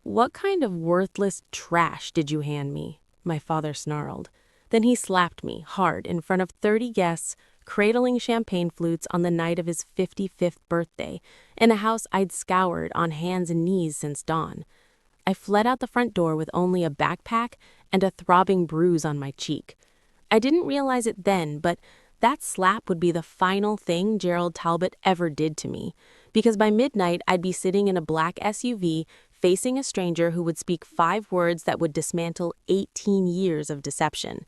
"What kind of worthless trash did you hand me?" my father snarled. Then he slapped me hard in front of 30 guests, cradling champagne flutes on the night of his 55th birthday, in a house I'd scoured on hands and knees since dawn. I fled out the front door with only a backpack and a throbbing bruise on my cheek. I didn't realize it then, but that slap would be the final thing Gerald Talbot ever did to me, because by midnight I'd be sitting in a black SUV facing a stranger who would speak 5 words that would dismantle 18 years of deception.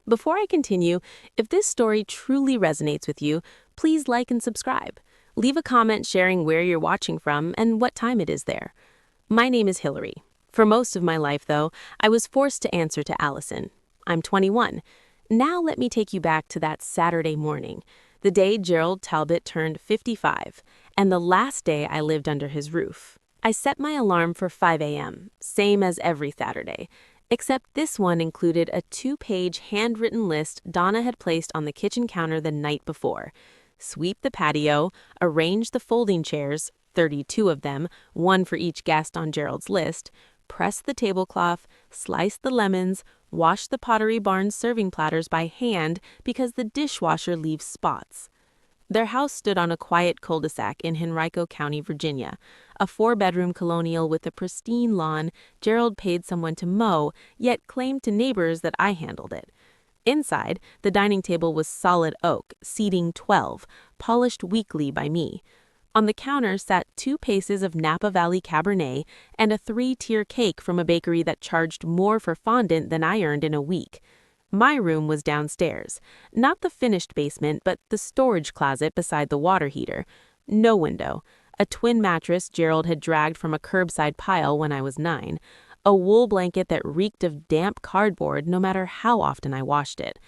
Before I continue, if this story truly resonates with you, please like and subscribe. Leave a comment sharing where you're watching from and what time it is there. My name is Hillary. For most of my life, though, I was forced to answer to Allison. I'm 21. Now let me take you back to that Saturday morning, the day Gerald Talbot turned 55, and the last day I lived under his roof. I set my alarm for 5 a.m., same as every Saturday, except this one included a 2-page handwritten list Donna had placed on the kitchen counter the night before. Sweep the patio, arrange the folding chairs, 32 of them, one for each guest on Gerald's list, press the tablecloth, slice the lemons, wash the Pottery Barn serving platters by hand because the dishwasher leaves spots. Their house stood on a quiet cul-de-sac in Henrico County, Virginia, a 4-bedroom colonial with a pristine lawn Gerald paid someone to mow, yet claimed to neighbors that I handled it. Inside, the dining table was solid oak, seating 12, polished weekly by me. On the counter sat 2 paces of Napa Valley Cabernet and a 3-tier cake from a bakery that charged more for fondant than I earned in a week. My room was downstairs, not the finished basement, but the storage closet beside the water heater. No window, a twin mattress Gerald had dragged from a curbside pile when I was 9, a wool blanket that reeked of damp cardboard no matter how often I washed it.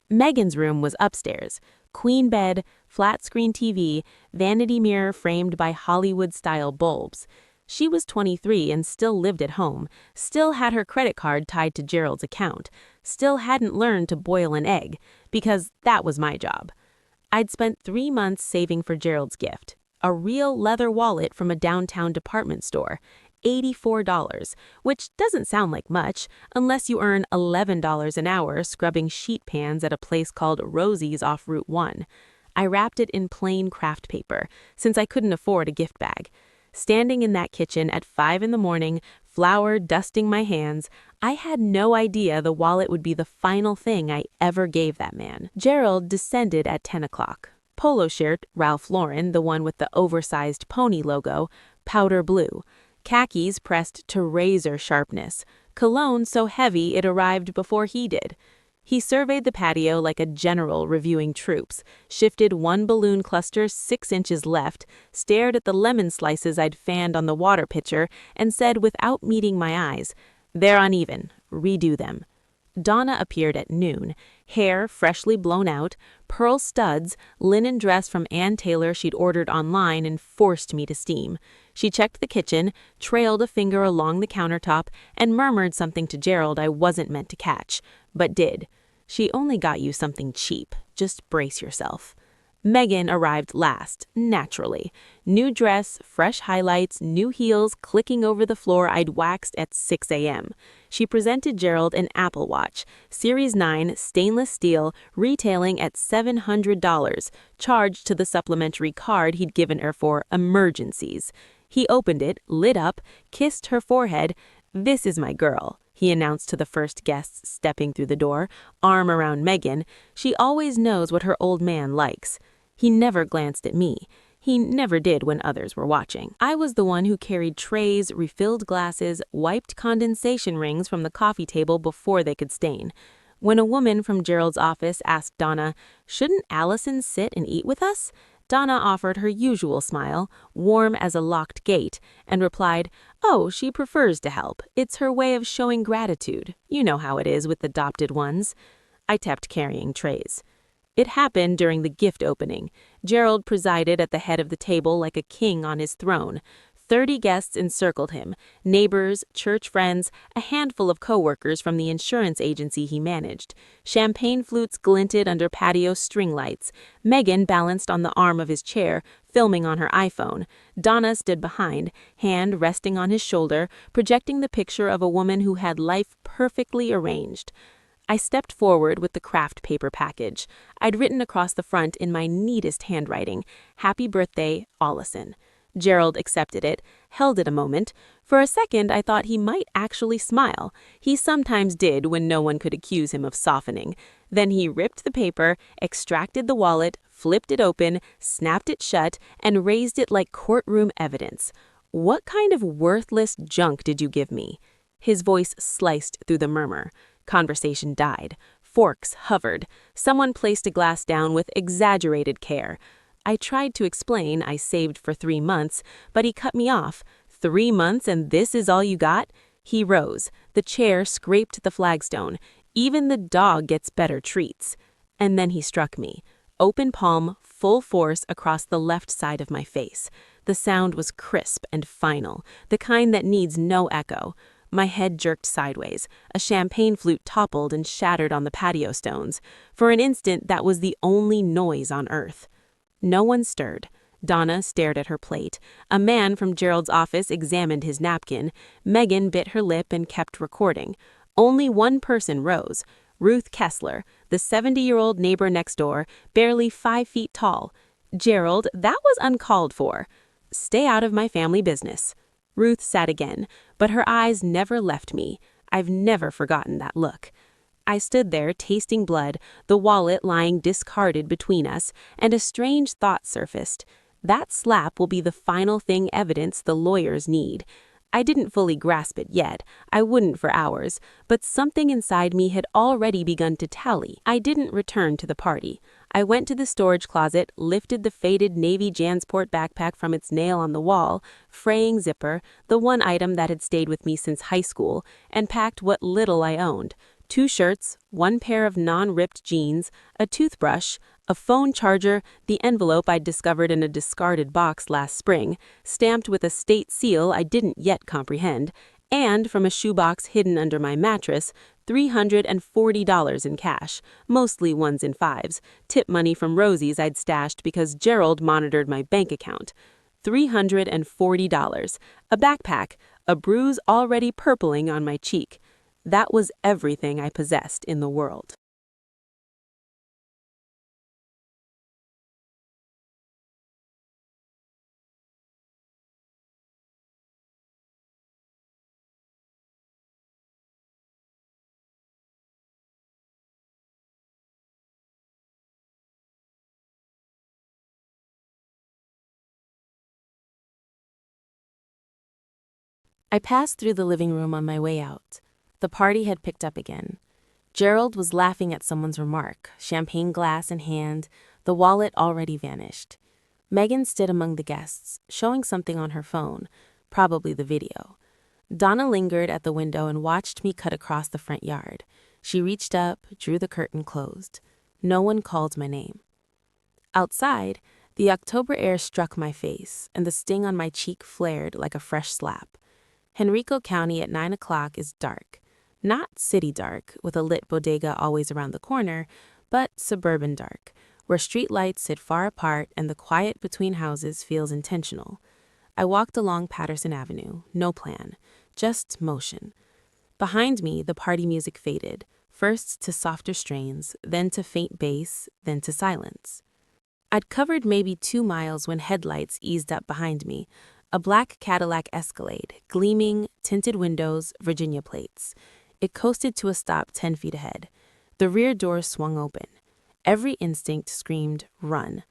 Megan's room was upstairs. Queen bed, flat-screen TV, vanity mirror framed by Hollywood-style bulbs. She was 23 and still lived at home, still had her credit card tied to Gerald's account, still hadn't learned to boil an egg, because that was my job. I'd spent 3 months saving for Gerald's gift, a real leather wallet from a downtown department store, $84, which doesn't sound like much unless you earn $11 an hour scrubbing sheet pans at a place called Rosie's off Route 1. I wrapped it in plain craft paper, since I couldn't afford a gift bag. Standing in that kitchen at 5 in the morning, flour dusting my hands, I had no idea the wallet would be the final thing I ever gave that man. Gerald descended at 10 o'clock. Polo shirt, Ralph Lauren, the one with the oversized pony logo, powder blue. Khakis pressed to razor sharpness, cologne so heavy it arrived before he did. He surveyed the patio like a general reviewing troops, shifted one balloon cluster 6 inches left, stared at the lemon slices I'd fanned on the water pitcher, and said without meeting my eyes, "They're uneven. Redo them." Donna appeared at noon, hair freshly blown out, pearl studs, linen dress from Ann Taylor she'd ordered online and forced me to steam. She checked the kitchen, trailed a finger along the countertop, and murmured something to Gerald I wasn't meant to catch, but did. She only got you something cheap. Just brace yourself. Megan arrived last, naturally. New dress, fresh highlights, new heels clicking over the floor I'd waxed at 6 a.m. She presented Gerald an Apple Watch, Series 9 stainless steel, retailing at $700, charged to the supplementary card he'd given her for emergencies. He opened it, lit up, kissed her forehead. "This is my girl," he announced to the first guests stepping through the door, arm around Megan. "She always knows what her old man likes." He never glanced at me. He never did when others were watching. I was the one who carried trays, refilled glasses, wiped condensation rings from the coffee table before they could stain. When a woman from Gerald's office asked Donna, "Shouldn't Allison sit and eat with us?" Donna offered her usual smile, warm as a locked gate, and replied, "Oh, she prefers to help. It's her way of showing gratitude. You know how it is with adopted ones." I kept carrying trays. It happened during the gift opening. Gerald presided at the head of the table like a king on his throne. 30 guests encircled him, neighbors, church friends, a handful of coworkers from the insurance agency he managed. Champagne flutes glinted under patio string lights. Megan balanced on the arm of his chair, filming on her iPhone. Donna stood behind, hand resting on his shoulder, projecting the picture of a woman who had life perfectly arranged. I stepped forward with the craft paper package. I'd written across the front in my neatest handwriting, "Happy birthday, Allison." Gerald accepted it, held it a moment. For a second, I thought he might actually smile. He sometimes did when no one could accuse him of softening. Then he ripped the paper, extracted the wallet, flipped it open, snapped it shut, and raised it like courtroom evidence. "What kind of worthless junk did you give me?" His voice sliced through the murmur. Conversation died. Forks hovered. Someone placed a glass down with exaggerated care. I tried to explain I saved for 3 months, but he cut me off. 3 months and this is all you got? He rose. The chair scraped the flagstone. Even the dog gets better treats. And then he struck me. Open palm, full force across the left side of my face. The sound was crisp and final, the kind that needs no echo. My head jerked sideways. A champagne flute toppled and shattered on the patio stones. For an instant, that was the only noise on earth. No one stirred. Donna stared at her plate. A man from Gerald's office examined his napkin. Megan bit her lip and kept recording. Only one person rose. Ruth Kessler, the 70-year-old neighbor next door, barely 5 feet tall. "Gerald, that was uncalled for. Stay out of my family business." Ruth sat again, but her eyes never left me. I've never forgotten that look. I stood there tasting blood, the wallet lying discarded between us, and a strange thought surfaced. That slap will be the final thing evidence the lawyers need. I didn't fully grasp it yet. I wouldn't for hours, but something inside me had already begun to tally. I didn't return to the party. I went to the storage closet, lifted the faded Navy Jansport backpack from its nail on the wall, fraying zipper, the one item that had stayed with me since high school, and packed what little I owned. 2 shirts, 1 pair of non-ripped jeans, a toothbrush, a phone charger, the envelope I'd discovered in a discarded box last spring, stamped with a state seal I didn't yet comprehend, and from a shoebox hidden under my mattress, $340 in cash, mostly 1s and 5s, tip money from Rosie's I'd stashed because Gerald monitored my bank account. $340, a backpack, a bruise already purpling on my cheek. That was everything I possessed in the world. I passed through the living room on my way out. The party had picked up again. Gerald was laughing at someone's remark, champagne glass in hand, the wallet already vanished. Megan stood among the guests, showing something on her phone, probably the video. Donna lingered at the window and watched me cut across the front yard. She reached up, drew the curtain closed. No one called my name. Outside, the October air struck my face, and the sting on my cheek flared like a fresh slap. Henrico County at 9 o'clock is dark. Not city dark, with a lit bodega always around the corner, but suburban dark, where street lights sit far apart and the quiet between houses feels intentional. I walked along Patterson Avenue, no plan, just motion. Behind me, the party music faded, first to softer strains, then to faint bass, then to silence. I'd covered maybe 2 miles when headlights eased up behind me, a black Cadillac Escalade, gleaming, tinted windows, Virginia plates. It coasted to a stop 10 feet ahead. The rear door swung open. Every instinct screamed, run.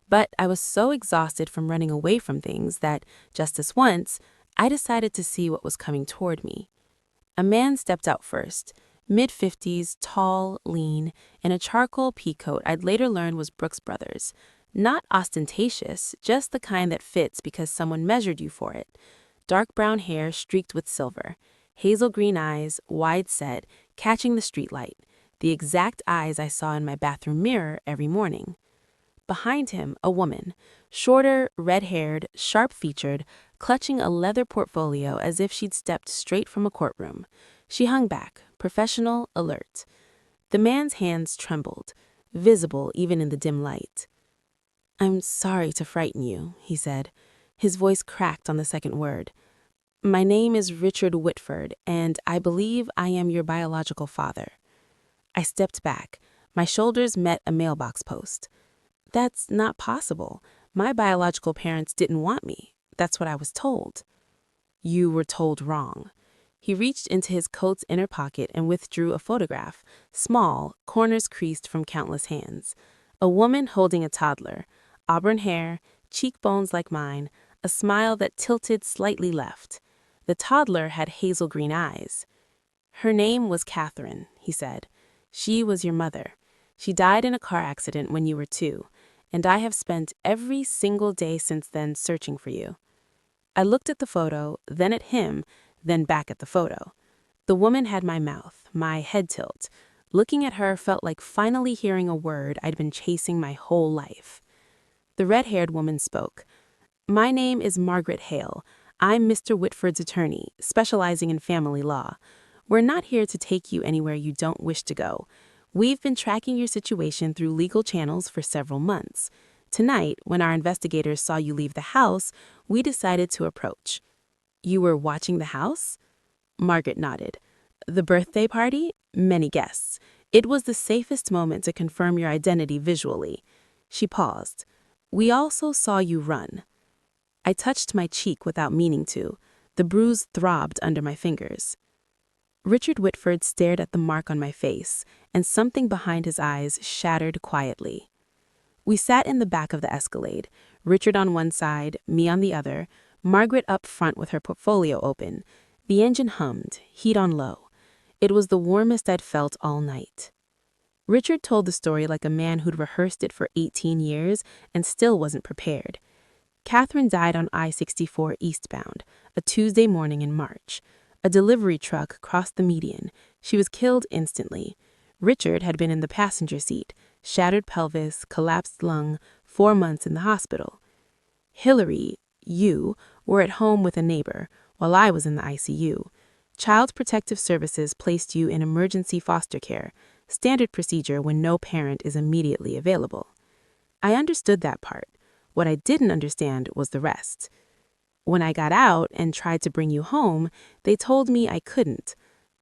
But I was so exhausted from running away from things that, just this once, I decided to see what was coming toward me. A man stepped out first, mid-50s, tall, lean, in a charcoal pea coat I'd later learn was Brooks Brothers. Not ostentatious, just the kind that fits because someone measured you for it. Dark brown hair streaked with silver, hazel green eyes, wide set, catching the streetlight, the exact eyes I saw in my bathroom mirror every morning. Behind him, a woman, shorter, red-haired, sharp-featured, clutching a leather portfolio as if she'd stepped straight from a courtroom. She hung back, professional, alert. The man's hands trembled, visible even in the dim light. "I'm sorry to frighten you," he said. His voice cracked on the second word. "My name is Richard Whitford, and I believe I am your biological father." I stepped back. My shoulders met a mailbox post. "That's not possible. My biological parents didn't want me. That's what I was told." "You were told wrong." He reached into his coat's inner pocket and withdrew a photograph, small, corners creased from countless hands. A woman holding a toddler, auburn hair, cheekbones like mine, a smile that tilted slightly left. The toddler had hazel green eyes. "Her name was Catherine," he said. "She was your mother. She died in a car accident when you were 2, and I have spent every single day since then searching for you." I looked at the photo, then at him, then back at the photo. The woman had my mouth, my head tilt. Looking at her felt like finally hearing a word I'd been chasing my whole life. The red-haired woman spoke. "My name is Margaret Hale. I'm Mr. Whitford's attorney, specializing in family law. We're not here to take you anywhere you don't wish to go. We've been tracking your situation through legal channels for several months. Tonight, when our investigators saw you leave the house, we decided to approach." "You were watching the house?" Margaret nodded. "The birthday party? Many guests. It was the safest moment to confirm your identity visually." She paused. "We also saw you run." I touched my cheek without meaning to. The bruise throbbed under my fingers. Richard Whitford stared at the mark on my face, and something behind his eyes shattered quietly. We sat in the back of the Escalade, Richard on one side, me on the other, Margaret up front with her portfolio open. The engine hummed, heat on low. It was the warmest I'd felt all night. Richard told the story like a man who'd rehearsed it for 18 years and still wasn't prepared. Catherine died on I-64 eastbound, a Tuesday morning in March. A delivery truck crossed the median. She was killed instantly. Richard had been in the passenger seat, shattered pelvis, collapsed lung, 4 months in the hospital. Hillary, you, were at home with a neighbor, while I was in the ICU. Child Protective Services placed you in emergency foster care, standard procedure when no parent is immediately available. I understood that part. What I didn't understand was the rest. When I got out and tried to bring you home, they told me I couldn't.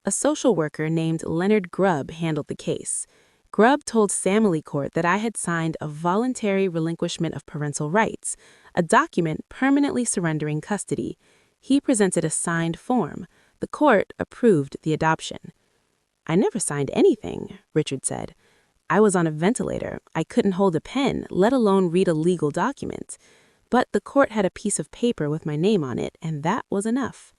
A social worker named Leonard Grubb handled the case. Grubb told Family Court that I had signed a voluntary relinquishment of parental rights, a document permanently surrendering custody. He presented a signed form. The court approved the adoption. "I never signed anything," Richard said. "I was on a ventilator. I couldn't hold a pen, let alone read a legal document. But the court had a piece of paper with my name on it, and that was enough."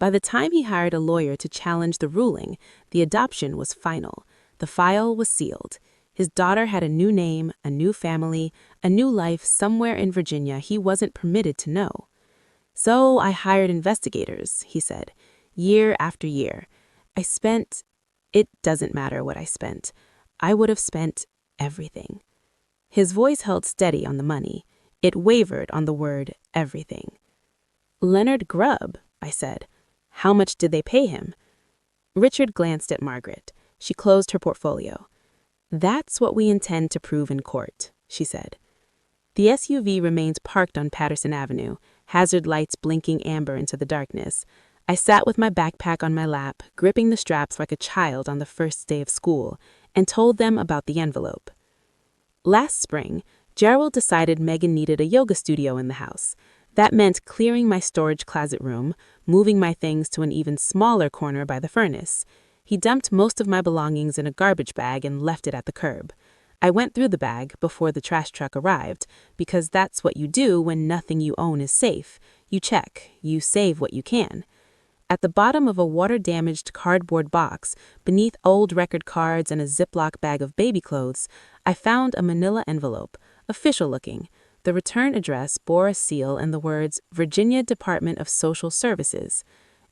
By the time he hired a lawyer to challenge the ruling, the adoption was final. The file was sealed. His daughter had a new name, a new family, a new life somewhere in Virginia he wasn't permitted to know. "So I hired investigators," he said, "year after year. It doesn't matter what I spent. I would have spent everything." His voice held steady on the money. It wavered on the word everything. "Leonard Grubb," I said. "How much did they pay him?" Richard glanced at Margaret. She closed her portfolio. "That's what we intend to prove in court," she said. The SUV remained parked on Patterson Avenue, hazard lights blinking amber into the darkness. I sat with my backpack on my lap, gripping the straps like a child on the first day of school, and told them about the envelope. Last spring, Gerald decided Megan needed a yoga studio in the house. That meant clearing my storage closet room, moving my things to an even smaller corner by the furnace. He dumped most of my belongings in a garbage bag and left it at the curb. I went through the bag before the trash truck arrived, because that's what you do when nothing you own is safe. You check, you save what you can. At the bottom of a water-damaged cardboard box, beneath old record cards and a Ziploc bag of baby clothes, I found a manila envelope, official-looking. The return address bore a seal and the words, "Virginia Department of Social Services."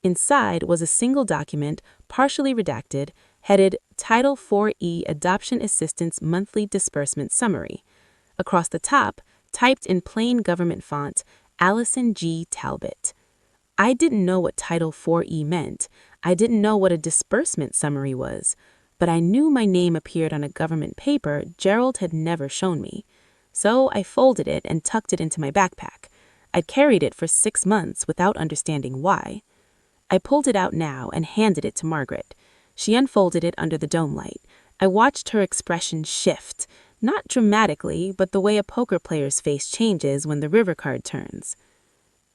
Inside was a single document, partially redacted, headed Title 4E Adoption Assistance Monthly Disbursement Summary. Across the top, typed in plain government font, Allison G. Talbot. I didn't know what Title 4E meant. I didn't know what a disbursement summary was. But I knew my name appeared on a government paper Gerald had never shown me. So I folded it and tucked it into my backpack. I'd carried it for 6 months without understanding why. I pulled it out now and handed it to Margaret. She unfolded it under the dome light. I watched her expression shift, not dramatically, but the way a poker player's face changes when the river card turns.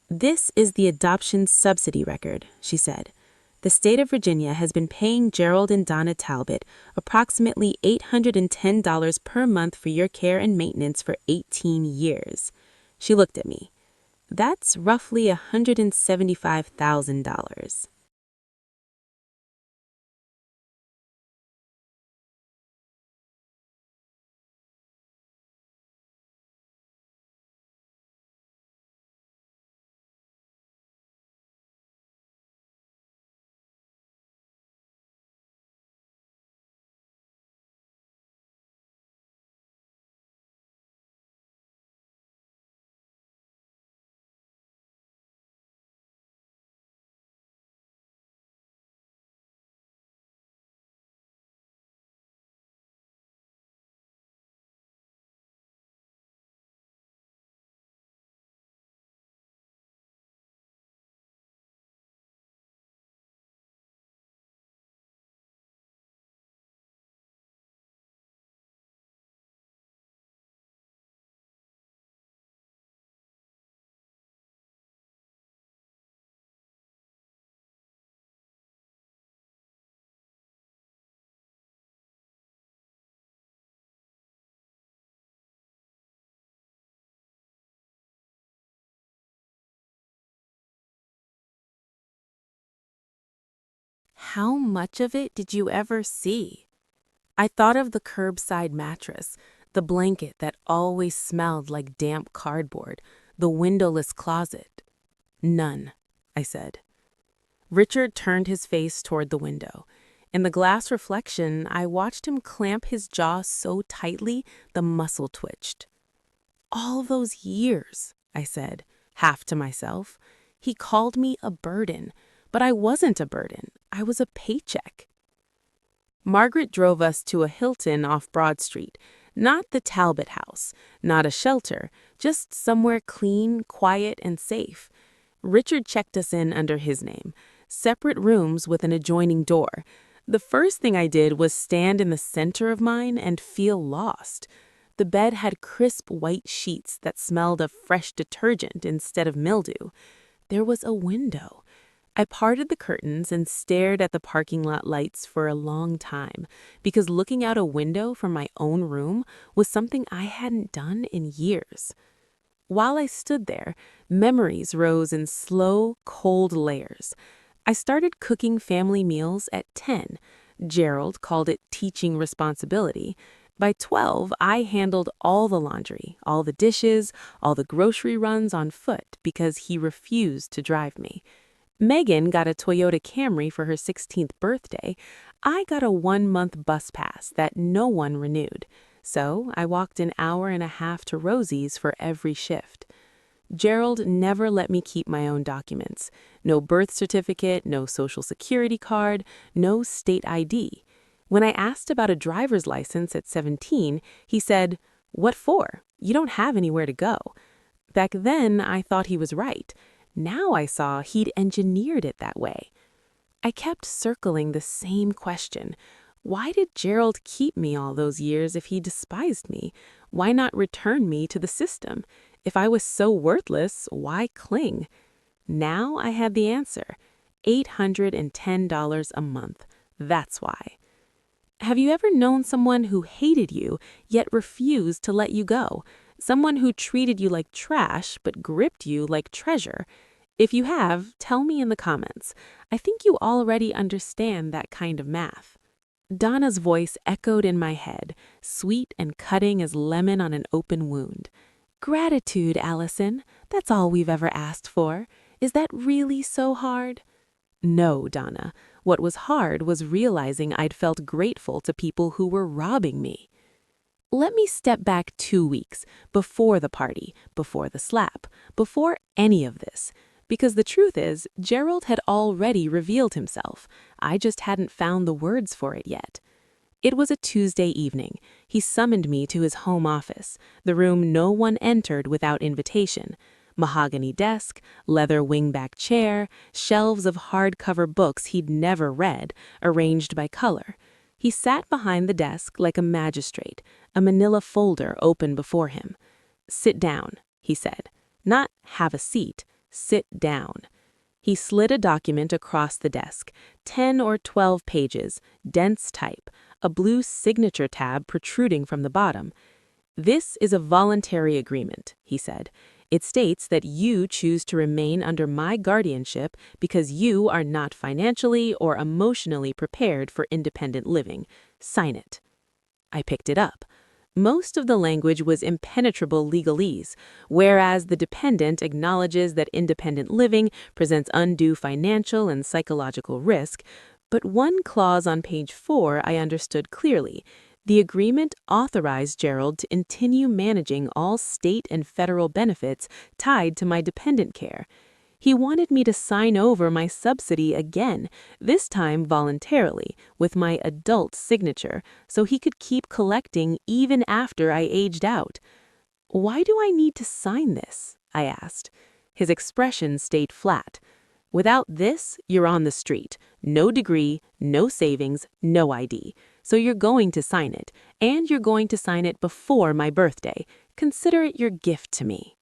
"This is the adoption subsidy record," she said. "The state of Virginia has been paying Gerald and Donna Talbot approximately $810 per month for your care and maintenance for 18 years. She looked at me. "That's roughly $175,000. How much of it did you ever see? I thought of the curbside mattress, the blanket that always smelled like damp cardboard, the windowless closet. None, I said. Richard turned his face toward the window. In the glass reflection, I watched him clamp his jaw so tightly the muscle twitched. All those years, I said, half to myself. He called me a burden, but I wasn't a burden. I was a paycheck. Margaret drove us to a Hilton off Broad Street, not the Talbot House, not a shelter, just somewhere clean, quiet, and safe. Richard checked us in under his name, separate rooms with an adjoining door. The first thing I did was stand in the center of mine and feel lost. The bed had crisp white sheets that smelled of fresh detergent instead of mildew. There was a window. I parted the curtains and stared at the parking lot lights for a long time, because looking out a window from my own room was something I hadn't done in years. While I stood there, memories rose in slow, cold layers. I started cooking family meals at 10. Gerald called it teaching responsibility. By 12, I handled all the laundry, all the dishes, all the grocery runs on foot because he refused to drive me. Megan got a Toyota Camry for her 16th birthday. I got a 1-month bus pass that no one renewed. So I walked an hour and a half to Rosie's for every shift. Gerald never let me keep my own documents. No birth certificate, no social security card, no state ID. When I asked about a driver's license at 17, he said, "What for? You don't have anywhere to go." Back then, I thought he was right. Now I saw he'd engineered it that way. I kept circling the same question. Why did Gerald keep me all those years if he despised me? Why not return me to the system? If I was so worthless, why cling? Now I had the answer. $810 a month. That's why. Have you ever known someone who hated you, yet refused to let you go? Someone who treated you like trash, but gripped you like treasure? If you have, tell me in the comments. I think you already understand that kind of math. Donna's voice echoed in my head, sweet and cutting as lemon on an open wound. Gratitude, Allison. That's all we've ever asked for. Is that really so hard? No, Donna. What was hard was realizing I'd felt grateful to people who were robbing me. Let me step back 2 weeks, before the party, before the slap, before any of this. Because the truth is, Gerald had already revealed himself. I just hadn't found the words for it yet. It was a Tuesday evening. He summoned me to his home office, the room no one entered without invitation. Mahogany desk, leather wingback chair, shelves of hardcover books he'd never read, arranged by color. He sat behind the desk like a magistrate, a manila folder open before him. "Sit down," he said. "Not have a seat. Sit down." He slid a document across the desk, 10 or 12 pages, dense type, a blue signature tab protruding from the bottom. "This is a voluntary agreement," he said. "It states that you choose to remain under my guardianship because you are not financially or emotionally prepared for independent living. Sign it." I picked it up. Most of the language was impenetrable legalese, whereas the dependent acknowledges that independent living presents undue financial and psychological risk. But one clause on page 4 I understood clearly. The agreement authorized Gerald to continue managing all state and federal benefits tied to my dependent care. He wanted me to sign over my subsidy again, this time voluntarily, with my adult signature, so he could keep collecting even after I aged out. "Why do I need to sign this?" I asked. His expression stayed flat. "Without this, you're on the street. No degree, no savings, no ID. So you're going to sign it, and you're going to sign it before my birthday. Consider it your gift to me."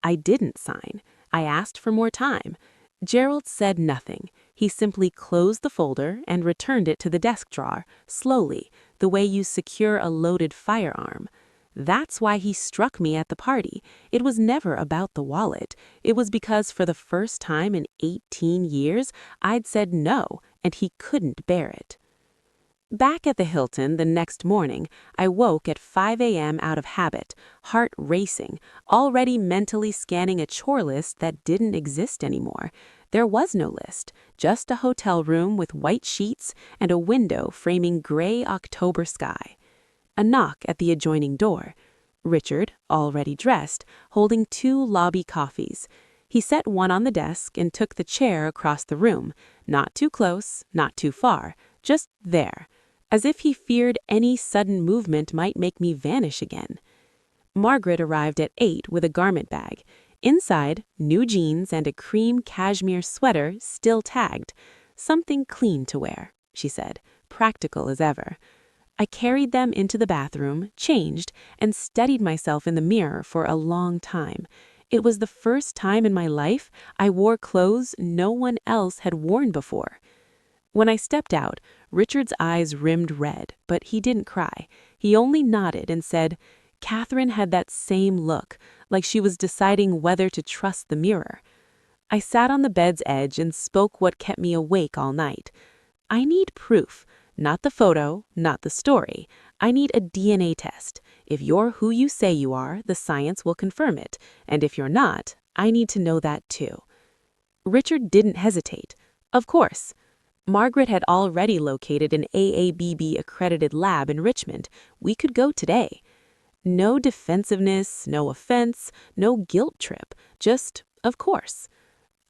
I didn't sign. I asked for more time. Gerald said nothing. He simply closed the folder and returned it to the desk drawer, slowly, the way you secure a loaded firearm. That's why he struck me at the party. It was never about the wallet. It was because for the first time in 18 years, I'd said no, and he couldn't bear it. Back at the Hilton the next morning, I woke at 5 a.m. out of habit, heart racing, already mentally scanning a chore list that didn't exist anymore. There was no list, just a hotel room with white sheets and a window framing gray October sky. A knock at the adjoining door. Richard, already dressed, holding 2 lobby coffees. He set one on the desk and took the chair across the room, not too close, not too far, just there, as if he feared any sudden movement might make me vanish again. Margaret arrived at 8 with a garment bag. Inside, new jeans and a cream cashmere sweater still tagged. "Something clean to wear," she said, practical as ever. I carried them into the bathroom, changed, and studied myself in the mirror for a long time. It was the first time in my life I wore clothes no one else had worn before. When I stepped out, Richard's eyes rimmed red, but he didn't cry. He only nodded and said, "Catherine had that same look, like she was deciding whether to trust the mirror." I sat on the bed's edge and spoke what kept me awake all night. "I need proof. Not the photo, not the story. I need a DNA test. If you're who you say you are, the science will confirm it. And if you're not, I need to know that too." Richard didn't hesitate. "Of course." Margaret had already located an AABB-accredited lab in Richmond. We could go today. No defensiveness, no offense, no guilt trip. Just, of course.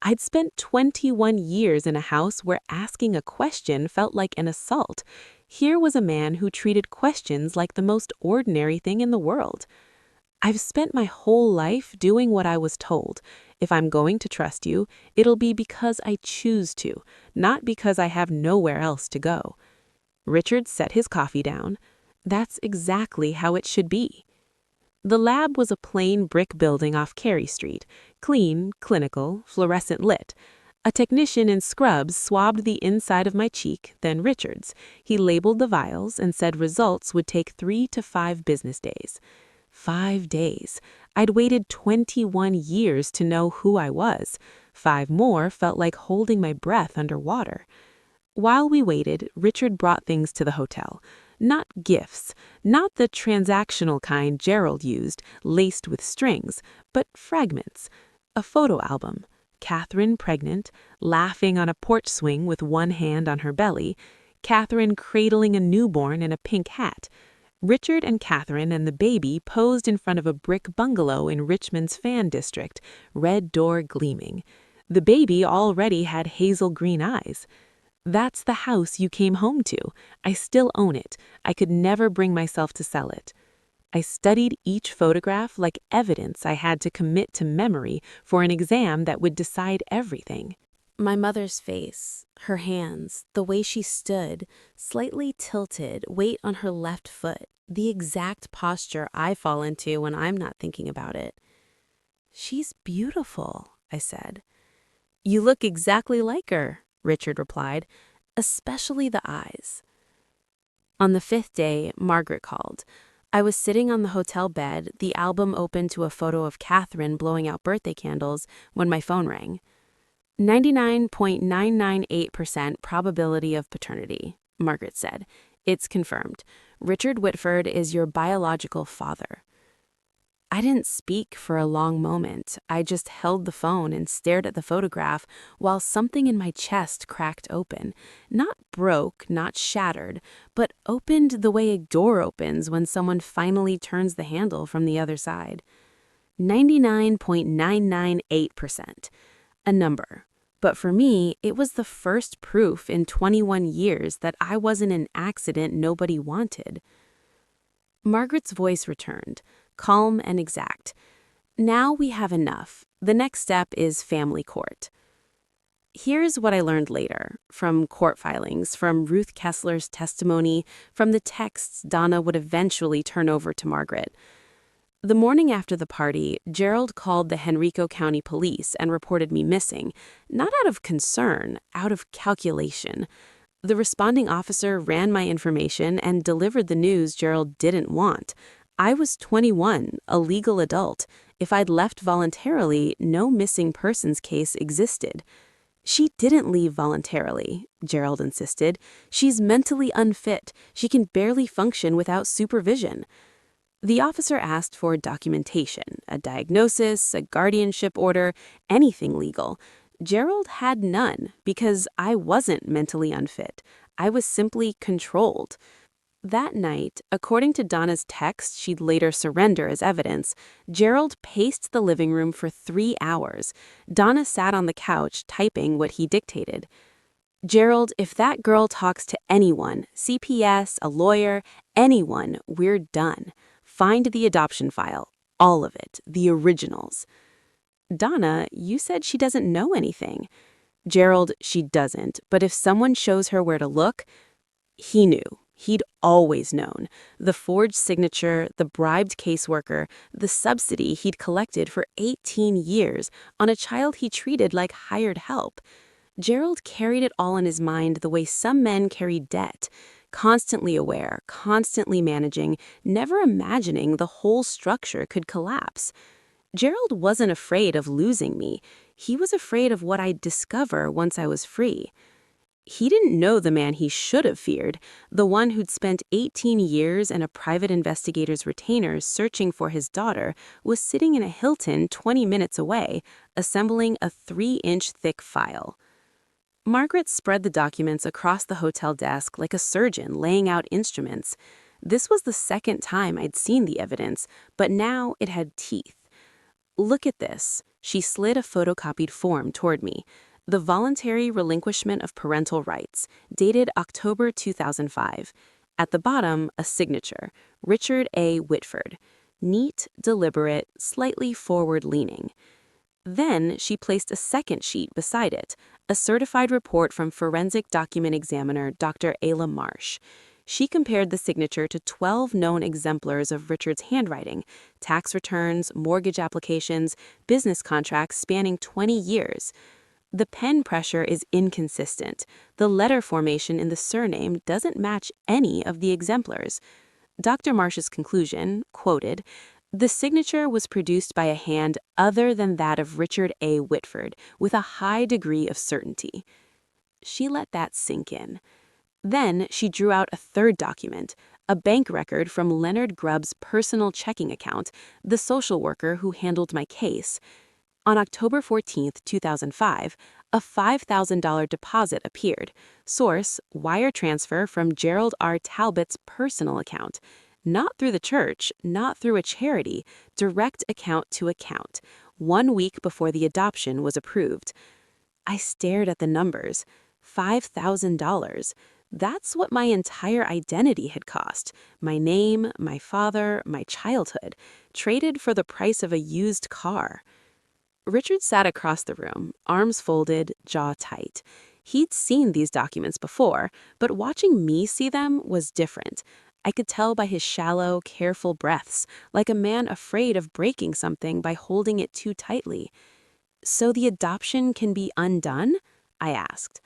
I'd spent 21 years in a house where asking a question felt like an assault. Here was a man who treated questions like the most ordinary thing in the world. "I've spent my whole life doing what I was told. If I'm going to trust you, it'll be because I choose to, not because I have nowhere else to go." Richard set his coffee down. "That's exactly how it should be." The lab was a plain brick building off Carey Street, clean, clinical, fluorescent lit. A technician in scrubs swabbed the inside of my cheek, then Richard's. He labeled the vials and said results would take 3 to 5 business days. 5 days. I'd waited 21 years to know who I was. 5 more felt like holding my breath underwater. While we waited, Richard brought things to the hotel. Not gifts, not the transactional kind Gerald used, laced with strings, but fragments. A photo album. Catherine pregnant, laughing on a porch swing with one hand on her belly. Catherine cradling a newborn in a pink hat. Richard and Catherine and the baby posed in front of a brick bungalow in Richmond's Fan District, red door gleaming. The baby already had hazel green eyes. "That's the house you came home to. I still own it. I could never bring myself to sell it." I studied each photograph like evidence I had to commit to memory for an exam that would decide everything. My mother's face, her hands, the way she stood, slightly tilted, weight on her left foot, the exact posture I fall into when I'm not thinking about it. "She's beautiful," I said. "You look exactly like her," Richard replied, "especially the eyes." On the 5th day, Margaret called. I was sitting on the hotel bed, the album open to a photo of Catherine blowing out birthday candles, when my phone rang. 99.998% probability of paternity, Margaret said. "It's confirmed. Richard Whitford is your biological father." I didn't speak for a long moment. I just held the phone and stared at the photograph while something in my chest cracked open. Not broke, not shattered, but opened the way a door opens when someone finally turns the handle from the other side. 99.998%. A number. But for me, it was the first proof in 21 years that I wasn't an accident nobody wanted. Margaret's voice returned, calm and exact. "Now we have enough. The next step is family court." Here's what I learned later, from court filings, from Ruth Kessler's testimony, from the texts Donna would eventually turn over to Margaret. The morning after the party, Gerald called the Henrico County Police and reported me missing, not out of concern, out of calculation. The responding officer ran my information and delivered the news Gerald didn't want. I was 21, a legal adult. If I'd left voluntarily, no missing persons case existed. "She didn't leave voluntarily," Gerald insisted. "She's mentally unfit. She can barely function without supervision." The officer asked for documentation, a diagnosis, a guardianship order, anything legal. Gerald had none because I wasn't mentally unfit. I was simply controlled. That night, according to Donna's text she'd later surrender as evidence, Gerald paced the living room for 3 hours. Donna sat on the couch typing what he dictated. "Gerald, if that girl talks to anyone, CPS, a lawyer, anyone, we're done. Find the adoption file. All of it. The originals." "Donna, you said she doesn't know anything." "Gerald, she doesn't, but if someone shows her where to look..." He knew. He'd always known. The forged signature, the bribed caseworker, the subsidy he'd collected for 18 years on a child he treated like hired help. Gerald carried it all in his mind the way some men carry debt, constantly aware, constantly managing, never imagining the whole structure could collapse. Gerald wasn't afraid of losing me. He was afraid of what I'd discover once I was free. He didn't know the man he should have feared, the one who'd spent 18 years in a private investigator's retainer searching for his daughter, was sitting in a Hilton 20 minutes away, assembling a 3-inch thick file. Margaret spread the documents across the hotel desk like a surgeon laying out instruments. This was the second time I'd seen the evidence, but now it had teeth. "Look at this." She slid a photocopied form toward me. "The Voluntary Relinquishment of Parental Rights, dated October 2005. At the bottom, a signature, Richard A. Whitford. Neat, deliberate, slightly forward-leaning." Then she placed a second sheet beside it, a certified report from forensic document examiner Dr. Ayla Marsh. She compared the signature to 12 known exemplars of Richard's handwriting, tax returns, mortgage applications, business contracts spanning 20 years. The pen pressure is inconsistent. The letter formation in the surname doesn't match any of the exemplars. Dr. Marsh's conclusion, quoted, "The signature was produced by a hand other than that of Richard A. Whitford, with a high degree of certainty." She let that sink in. Then she drew out a third document, a bank record from Leonard Grubb's personal checking account, the social worker who handled my case. On October 14, 2005, a $5,000 deposit appeared. Source, wire transfer from Gerald R. Talbot's personal account. Not through the church, not through a charity, direct account to account, 1 week before the adoption was approved. I stared at the numbers. $5,000. That's what my entire identity had cost. My name, my father, my childhood, traded for the price of a used car. Richard sat across the room, arms folded, jaw tight. He'd seen these documents before, but watching me see them was different. I could tell by his shallow, careful breaths, like a man afraid of breaking something by holding it too tightly. "So the adoption can be undone?" I asked.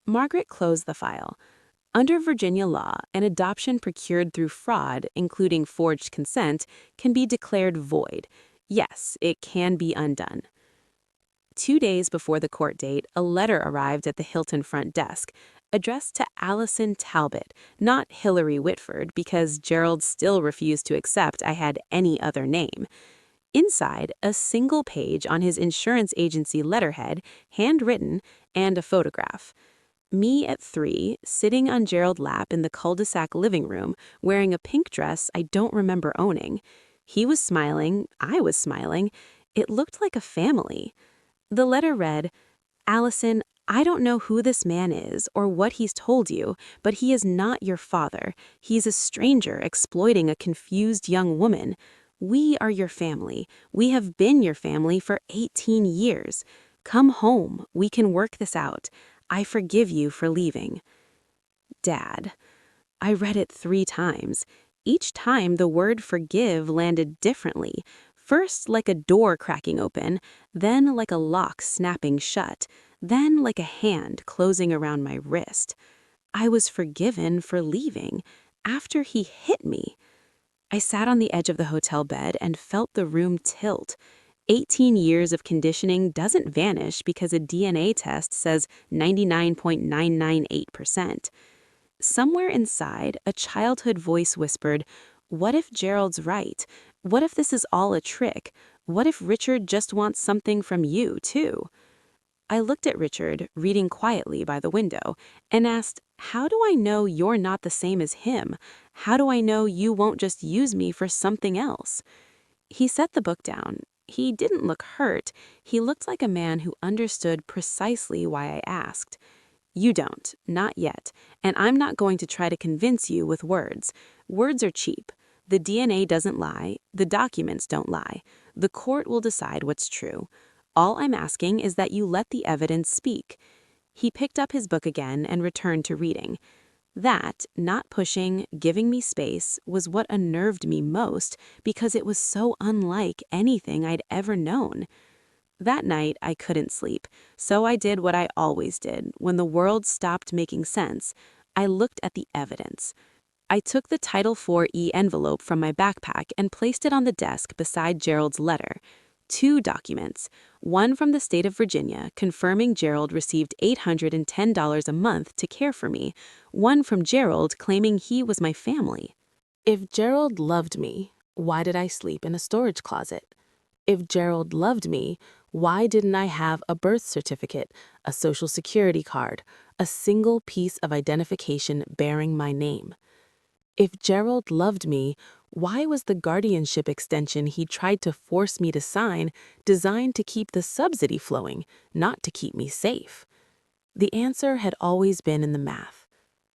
Margaret closed the file. Under Virginia law, an adoption procured through fraud, including forged consent, can be declared void. Yes, it can be undone. 2 days before the court date, a letter arrived at the Hilton front desk, addressed to Allison Talbot, not Hillary Whitford, because Gerald still refused to accept I had any other name. Inside, a single page on his insurance agency letterhead, handwritten, and a photograph. Me at 3, sitting on Gerald's lap in the cul-de-sac living room, wearing a pink dress I don't remember owning. He was smiling, I was smiling. It looked like a family. The letter read, "Allison, I don't know who this man is or what he's told you, but he is not your father. He's a stranger exploiting a confused young woman. We are your family. We have been your family for 18 years. Come home. We can work this out. I forgive you for leaving. Dad." I read it 3 times. Each time the word forgive landed differently. First like a door cracking open, then like a lock snapping shut, then like a hand closing around my wrist. I was forgiven for leaving after he hit me. I sat on the edge of the hotel bed and felt the room tilt. 18 years of conditioning doesn't vanish because a DNA test says 99.998%. Somewhere inside, a childhood voice whispered, "What if Gerald's right? What if this is all a trick? What if Richard just wants something from you, too?" I looked at Richard, reading quietly by the window, and asked, "How do I know you're not the same as him? How do I know you won't just use me for something else?" He set the book down. He didn't look hurt. He looked like a man who understood precisely why I asked. "You don't, not yet, and I'm not going to try to convince you with words. Words are cheap. The DNA doesn't lie. The documents don't lie. The court will decide what's true. All I'm asking is that you let the evidence speak." He picked up his book again and returned to reading. That, not pushing, giving me space, was what unnerved me most because it was so unlike anything I'd ever known. That night, I couldn't sleep, so I did what I always did when the world stopped making sense. I looked at the evidence. I took the Title IV-E envelope from my backpack and placed it on the desk beside Gerald's letter. 2 documents, one from the state of Virginia confirming Gerald received $810 a month to care for me, one from Gerald claiming he was my family. If Gerald loved me, why did I sleep in a storage closet? If Gerald loved me, why didn't I have a birth certificate, a social security card, a single piece of identification bearing my name? If Gerald loved me, why was the guardianship extension he tried to force me to sign designed to keep the subsidy flowing, not to keep me safe? The answer had always been in the math.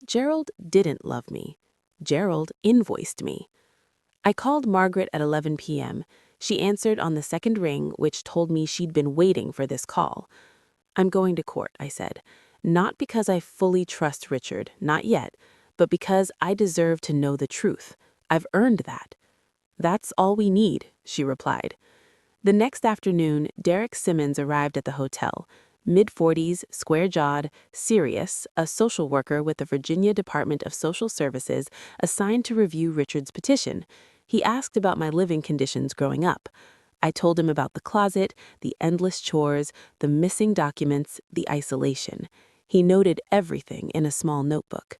Gerald didn't love me. Gerald invoiced me. I called Margaret at 11 p.m. She answered on the second ring, which told me she'd been waiting for this call. "I'm going to court," I said. "Not because I fully trust Richard, not yet, but because I deserve to know the truth. I've earned that." "That's all we need," she replied. The next afternoon, Derek Simmons arrived at the hotel. Mid-40s, square-jawed, serious, a social worker with the Virginia Department of Social Services assigned to review Richard's petition. He asked about my living conditions growing up. I told him about the closet, the endless chores, the missing documents, the isolation. He noted everything in a small notebook.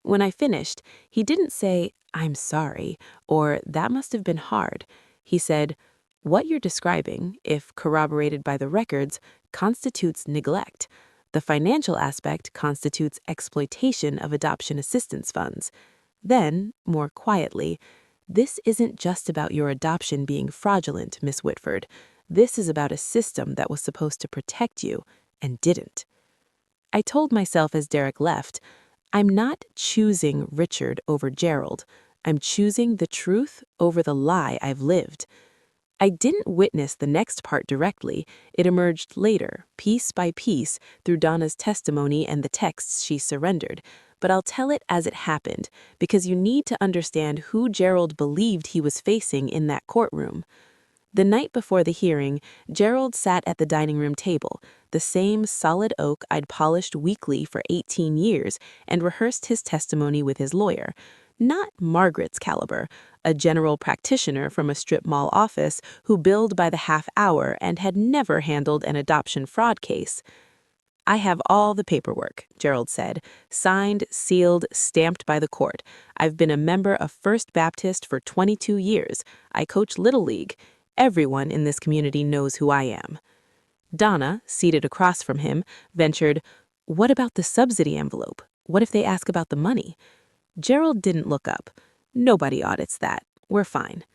When I finished, he didn't say, "I'm sorry," or "that must have been hard." He said, "What you're describing, if corroborated by the records, constitutes neglect. The financial aspect constitutes exploitation of adoption assistance funds." Then, more quietly, This isn't just about your adoption being fraudulent, Miss Whitford. This is about a system that was supposed to protect you and didn't. I told myself as Derek left, I'm not choosing Richard over Gerald. I'm choosing the truth over the lie I've lived. I didn't witness the next part directly. It emerged later, piece by piece, through Donna's testimony and the texts she surrendered. But I'll tell it as it happened, because you need to understand who Gerald believed he was facing in that courtroom. The night before the hearing, Gerald sat at the dining room table, the same solid oak I'd polished weekly for 18 years, and rehearsed his testimony with his lawyer. Not Margaret's caliber, a general practitioner from a strip mall office who billed by the half hour and had never handled an adoption fraud case. I have all the paperwork, Gerald said, signed, sealed, stamped by the court. I've been a member of First Baptist for 22 years. I coach Little League. Everyone in this community knows who I am. Donna, seated across from him, ventured, "What about the subsidy envelope? What if they ask about the money?" Gerald didn't look up. "Nobody audits that. We're fine."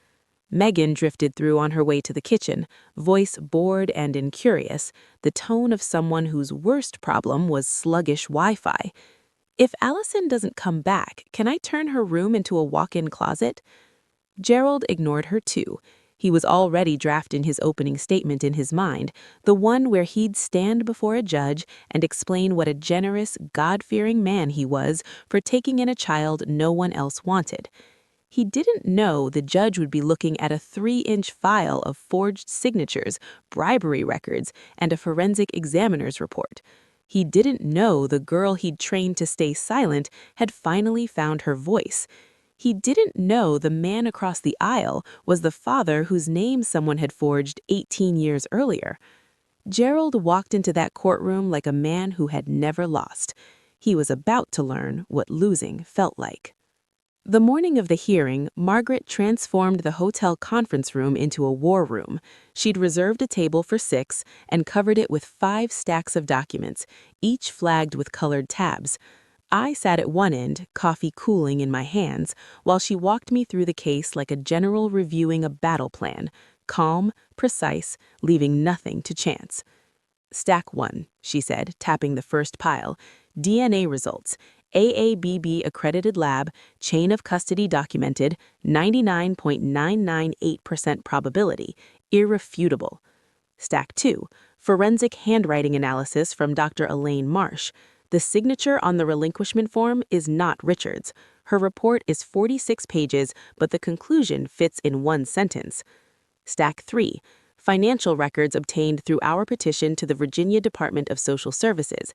Megan drifted through on her way to the kitchen, voice bored and incurious, the tone of someone whose worst problem was sluggish Wi-Fi. "If Allison doesn't come back, can I turn her room into a walk-in closet?" Gerald ignored her too. He was already drafting his opening statement in his mind, the one where he'd stand before a judge and explain what a generous, God-fearing man he was for taking in a child no one else wanted. He didn't know the judge would be looking at a 3-inch file of forged signatures, bribery records, and a forensic examiner's report. He didn't know the girl he'd trained to stay silent had finally found her voice. He didn't know the man across the aisle was the father whose name someone had forged 18 years earlier. Gerald walked into that courtroom like a man who had never lost. He was about to learn what losing felt like. The morning of the hearing, Margaret transformed the hotel conference room into a war room. She'd reserved a table for 6 and covered it with 5 stacks of documents, each flagged with colored tabs. I sat at one end, coffee cooling in my hands, while she walked me through the case like a general reviewing a battle plan, calm, precise, leaving nothing to chance. "Stack 1, she said, tapping the first pile. "DNA results. AABB accredited lab, chain of custody documented, 99.998% probability, irrefutable. Stack 2, forensic handwriting analysis from Dr. Elaine Marsh. The signature on the relinquishment form is not Richard's. Her report is 46 pages, but the conclusion fits in one sentence. Stack 3, financial records obtained through our petition to the Virginia Department of Social Services.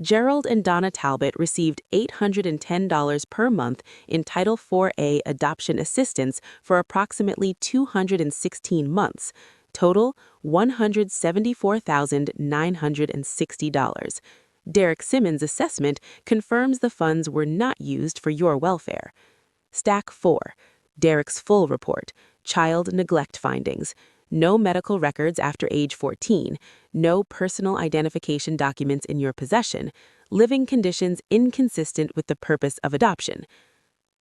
Gerald and Donna Talbot received $810 per month in Title IV-A adoption assistance for approximately 216 months. Total, $174,960. Derek Simmons' assessment confirms the funds were not used for your welfare. Stack 4, Derek's full report, child neglect findings. No medical records after age 14, no personal identification documents in your possession, living conditions inconsistent with the purpose of adoption.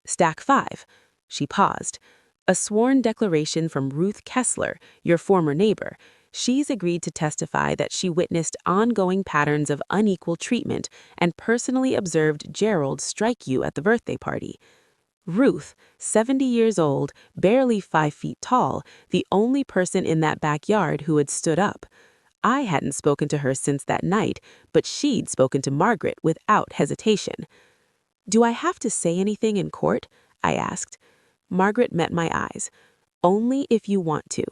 Stack 5. She paused. A sworn declaration from Ruth Kessler, your former neighbor. She's agreed to testify that she witnessed ongoing patterns of unequal treatment and personally observed Gerald strike you at the birthday party. Ruth, 70 years old, barely 5 feet tall, the only person in that backyard who had stood up. I hadn't spoken to her since that night, but she'd spoken to Margaret without hesitation. "Do I have to say anything in court?" I asked. Margaret met my eyes. "Only if you want to.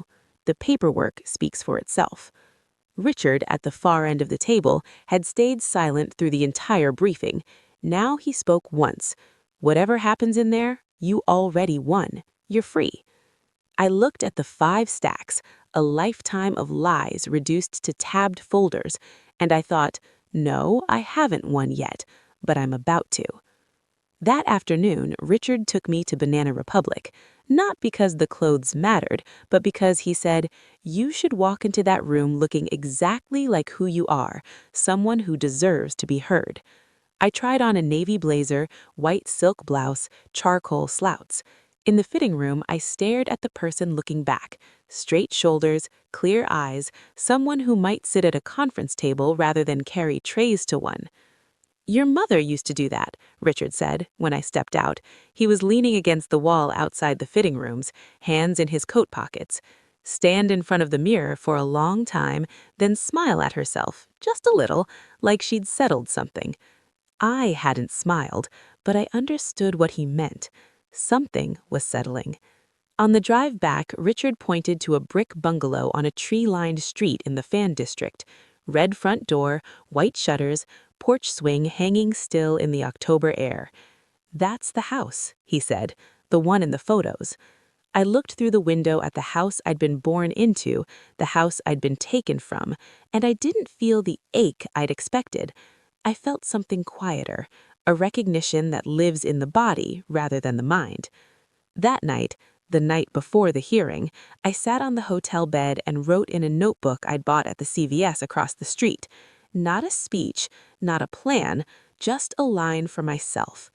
The paperwork speaks for itself." Richard, at the far end of the table, had stayed silent through the entire briefing. Now he spoke once. "Whatever happens in there, you already won. You're free." I looked at the 5 stacks, a lifetime of lies reduced to tabbed folders, and I thought, no, I haven't won yet, but I'm about to. That afternoon, Richard took me to Banana Republic, not because the clothes mattered, but because he said, "You should walk into that room looking exactly like who you are, someone who deserves to be heard." I tried on a navy blazer, white silk blouse, charcoal slouts. In the fitting room, I stared at the person looking back. Straight shoulders, clear eyes, someone who might sit at a conference table rather than carry trays to one. "Your mother used to do that," Richard said when I stepped out. He was leaning against the wall outside the fitting rooms, hands in his coat pockets. Stand in front of the mirror for a long time, then smile at herself, just a little, like she'd settled something. I hadn't smiled, but I understood what he meant. Something was settling. On the drive back, Richard pointed to a brick bungalow on a tree-lined street in the Fan District. Red front door, white shutters, porch swing hanging still in the October air. "That's the house," he said, "the one in the photos." I looked through the window at the house I'd been born into, the house I'd been taken from, and I didn't feel the ache I'd expected. I felt something quieter, a recognition that lives in the body rather than the mind. That night, the night before the hearing, I sat on the hotel bed and wrote in a notebook I'd bought at the CVS across the street. Not a speech, not a plan, just a line for myself.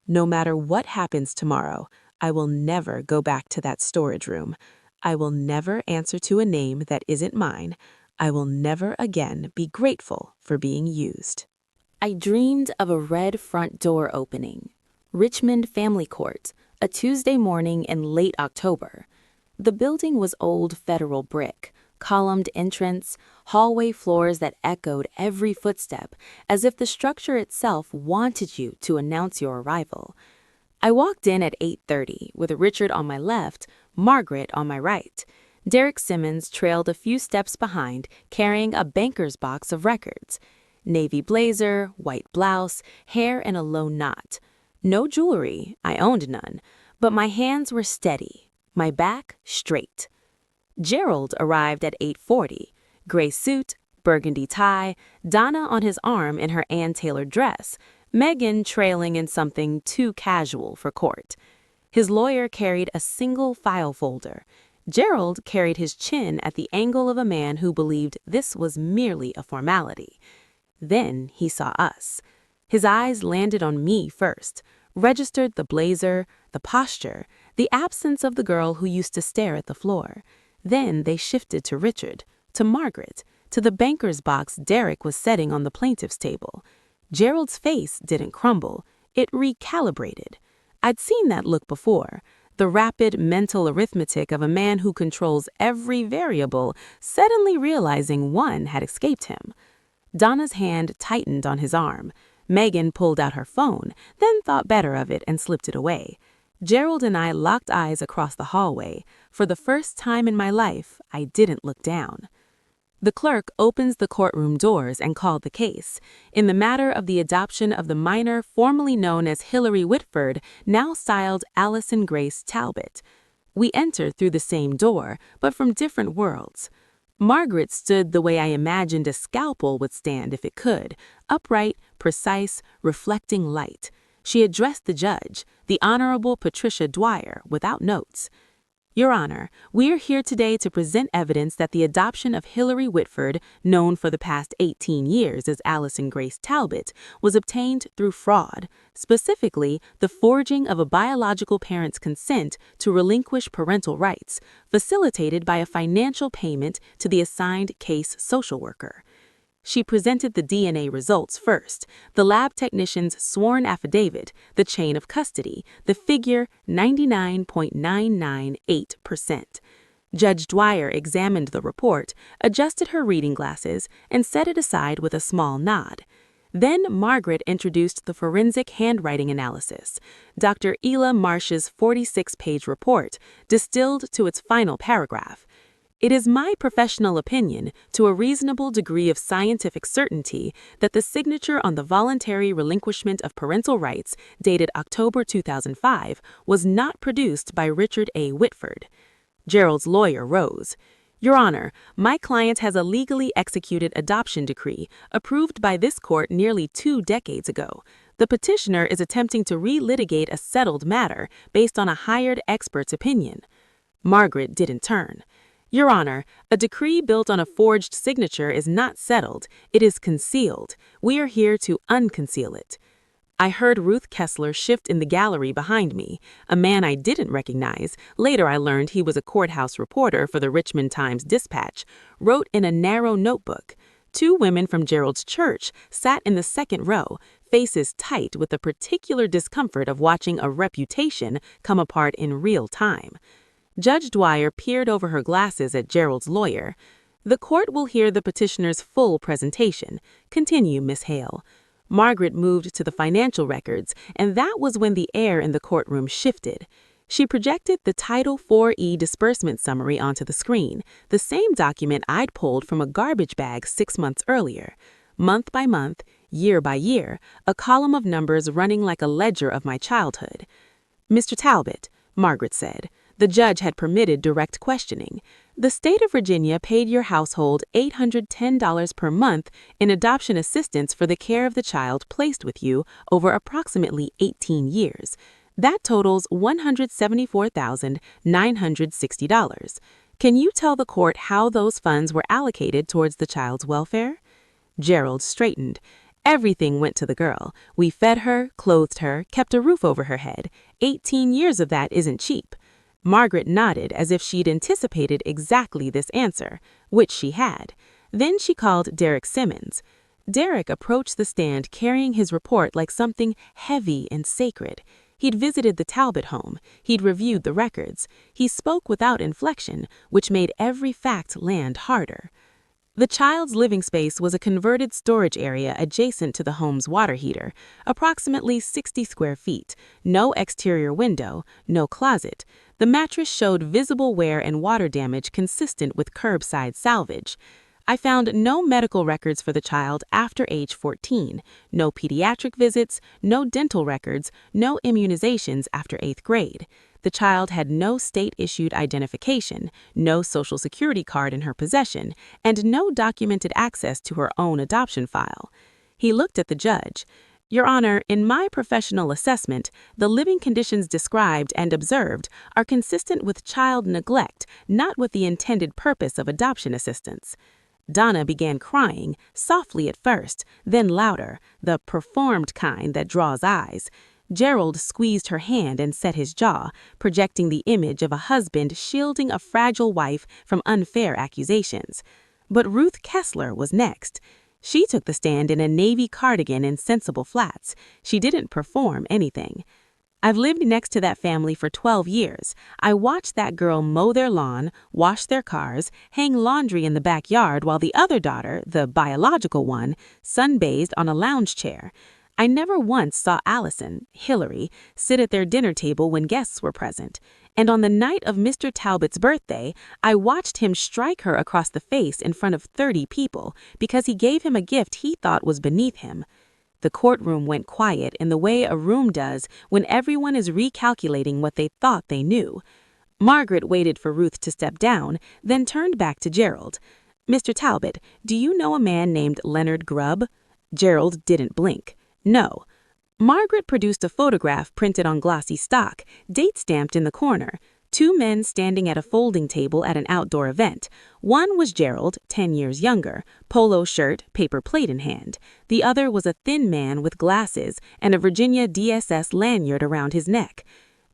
No matter what happens tomorrow, I will never go back to that storage room. I will never answer to a name that isn't mine. I will never again be grateful for being used. I dreamed of a red front door opening. Richmond Family Court, a Tuesday morning in late October. The building was old federal brick, columned entrance, hallway floors that echoed every footstep, as if the structure itself wanted you to announce your arrival. I walked in at 8:30, with Richard on my left, Margaret on my right. Derek Simmons trailed a few steps behind, carrying a banker's box of records. Navy blazer, white blouse, hair in a low knot. No jewelry, I owned none, but my hands were steady, my back straight. Gerald arrived at 8:40, gray suit, burgundy tie, Donna on his arm in her Ann Taylor dress, Megan trailing in something too casual for court. His lawyer carried a single file folder. Gerald carried his chin at the angle of a man who believed this was merely a formality. Then he saw us. His eyes landed on me first, registered the blazer, the posture, the absence of the girl who used to stare at the floor. Then they shifted to Richard, to Margaret, to the banker's box Derek was setting on the plaintiff's table. Gerald's face didn't crumble, it recalibrated. I'd seen that look before, the rapid mental arithmetic of a man who controls every variable, suddenly realizing one had escaped him. Donna's hand tightened on his arm. Megan pulled out her phone, then thought better of it and slipped it away. Gerald and I locked eyes across the hallway. For the first time in my life, I didn't look down. The clerk opens the courtroom doors and called the case. In the matter of the adoption of the minor formerly known as Hillary Whitford, now styled Allison Grace Talbot. We entered through the same door, but from different worlds. Margaret stood the way I imagined a scalpel would stand if it could, upright, precise, reflecting light. She addressed the judge, the Honorable Patricia Dwyer, without notes. "Your Honor, we are here today to present evidence that the adoption of Hillary Whitford, known for the past 18 years as Allison Grace Talbot, was obtained through fraud, specifically the forging of a biological parent's consent to relinquish parental rights, facilitated by a financial payment to the assigned case social worker." She presented the DNA results first, the lab technician's sworn affidavit, the chain of custody, the figure 99.998%. Judge Dwyer examined the report, adjusted her reading glasses, and set it aside with a small nod. Then Margaret introduced the forensic handwriting analysis, Dr. Ela Marsh's 46-page report, distilled to its final paragraph. "It is my professional opinion, to a reasonable degree of scientific certainty, that the signature on the voluntary relinquishment of parental rights, dated October 2005, was not produced by Richard A. Whitford." Gerald's lawyer rose. "Your Honor, my client has a legally executed adoption decree, approved by this court nearly 2 decades ago. The petitioner is attempting to relitigate a settled matter based on a hired expert's opinion." Margaret didn't turn. "Your Honor, a decree built on a forged signature is not settled, it is concealed. We are here to unconceal it." I heard Ruth Kessler shift in the gallery behind me, a man I didn't recognize. Later I learned he was a courthouse reporter for the Richmond Times-Dispatch, wrote in a narrow notebook. Two women from Gerald's church sat in the second row, faces tight with the particular discomfort of watching a reputation come apart in real time. Judge Dwyer peered over her glasses at Gerald's lawyer. The court will hear the petitioner's full presentation. Continue, Miss Hale. Margaret moved to the financial records, and that was when the air in the courtroom shifted. She projected the Title IV disbursement summary onto the screen, the same document I'd pulled from a garbage bag 6 months earlier. Month by month, year by year, a column of numbers running like a ledger of my childhood. Mr. Talbot, Margaret said. The judge had permitted direct questioning. The state of Virginia paid your household $810 per month in adoption assistance for the care of the child placed with you over approximately 18 years. That totals $174,960. Can you tell the court how those funds were allocated towards the child's welfare? Gerald straightened. Everything went to the girl. We fed her, clothed her, kept a roof over her head. 18 years of that isn't cheap. Margaret nodded as if she'd anticipated exactly this answer, which she had. Then she called Derek Simmons. Derek approached the stand carrying his report like something heavy and sacred. He'd visited the Talbot home. He'd reviewed the records. He spoke without inflection, which made every fact land harder. The child's living space was a converted storage area adjacent to the home's water heater, approximately 60 square feet, no exterior window, no closet. The mattress showed visible wear and water damage consistent with curbside salvage. I found no medical records for the child after age 14, no pediatric visits, no dental records, no immunizations after 8th grade. The child had no state-issued identification, no Social Security card in her possession, and no documented access to her own adoption file. He looked at the judge. Your Honor, in my professional assessment, the living conditions described and observed are consistent with child neglect, not with the intended purpose of adoption assistance. Donna began crying, softly at first, then louder, the performed kind that draws eyes. Gerald squeezed her hand and set his jaw, projecting the image of a husband shielding a fragile wife from unfair accusations. But Ruth Kessler was next. She took the stand in a navy cardigan and sensible flats. She didn't perform anything. I've lived next to that family for 12 years. I watched that girl mow their lawn, wash their cars, hang laundry in the backyard while the other daughter, the biological one, sunbathed on a lounge chair. I never once saw Allison, Hillary, sit at their dinner table when guests were present. And on the night of Mr. Talbot's birthday, I watched him strike her across the face in front of 30 people because he gave him a gift he thought was beneath him. The courtroom went quiet in the way a room does when everyone is recalculating what they thought they knew. Margaret waited for Ruth to step down, then turned back to Gerald. Mr. Talbot, do you know a man named Leonard Grubb? Gerald didn't blink. No. Margaret produced a photograph printed on glossy stock, date-stamped in the corner. 2 men standing at a folding table at an outdoor event. One was Gerald, 10 years younger, polo shirt, paper plate in hand. The other was a thin man with glasses and a Virginia DSS lanyard around his neck.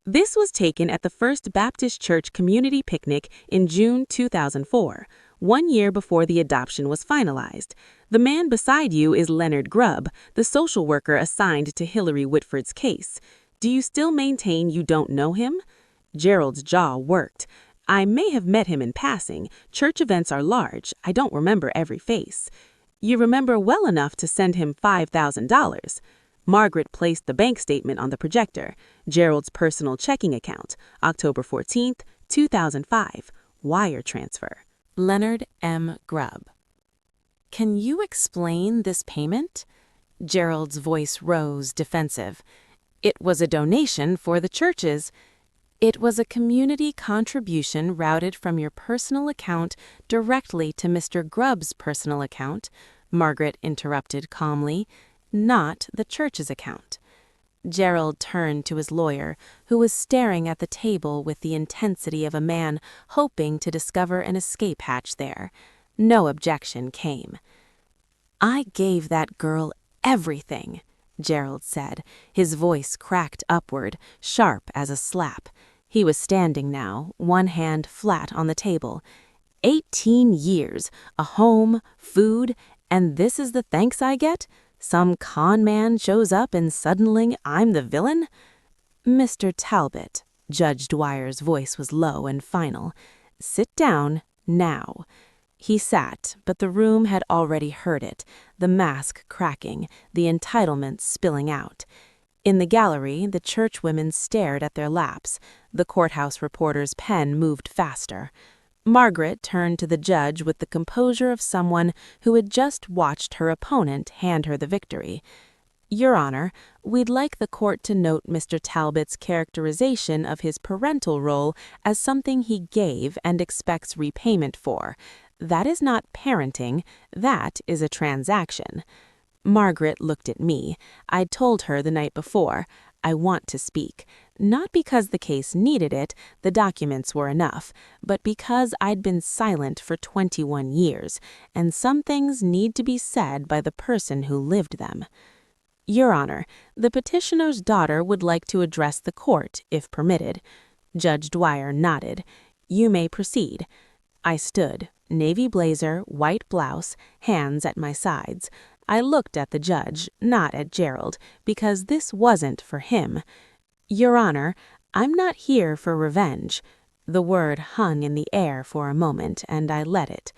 This was taken at the First Baptist Church community picnic in June 2004, 1 year before the adoption was finalized. The man beside you is Leonard Grubb, the social worker assigned to Hillary Whitford's case. Do you still maintain you don't know him? Gerald's jaw worked. I may have met him in passing. Church events are large. I don't remember every face. You remember well enough to send him $5,000. Margaret placed the bank statement on the projector. Gerald's personal checking account, October 14th, 2005. Wire transfer. Leonard M. Grubb. Can you explain this payment? Gerald's voice rose, defensive. It was a donation for the church's. It was a community contribution routed from your personal account directly to Mr. Grubb's personal account, Margaret interrupted calmly, not the church's account. Gerald turned to his lawyer, who was staring at the table with the intensity of a man hoping to discover an escape hatch there. No objection came. I gave that girl everything, Gerald said, his voice cracked upward, sharp as a slap. He was standing now, one hand flat on the table. 18 years, a home, food, and this is the thanks I get? Some con man shows up and suddenly I'm the villain? Mr. Talbot, Judge Dwyer's voice was low and final. Sit down, now. He sat, but the room had already heard it, the mask cracking, the entitlements spilling out. In the gallery, the churchwomen stared at their laps. The courthouse reporter's pen moved faster. Margaret turned to the judge with the composure of someone who had just watched her opponent hand her the victory. Your Honor, we'd like the court to note Mr. Talbot's characterization of his parental role as something he gave and expects repayment for. That is not parenting, that is a transaction. Margaret looked at me. I'd told her the night before, I want to speak. Not because the case needed it, the documents were enough, but because I'd been silent for 21 years, and some things need to be said by the person who lived them. Your Honor, the petitioner's daughter would like to address the court, if permitted. Judge Dwyer nodded. You may proceed. I stood, navy blazer, white blouse, hands at my sides. I looked at the judge, not at Gerald, because this wasn't for him. Your Honor, I'm not here for revenge. The word hung in the air for a moment, and I let it.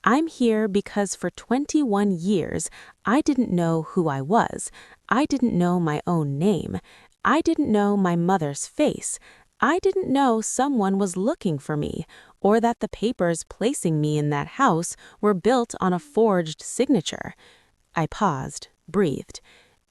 I'm here because for 21 years, I didn't know who I was. I didn't know my own name. I didn't know my mother's face. I didn't know someone was looking for me, or that the papers placing me in that house were built on a forged signature. I paused, breathed.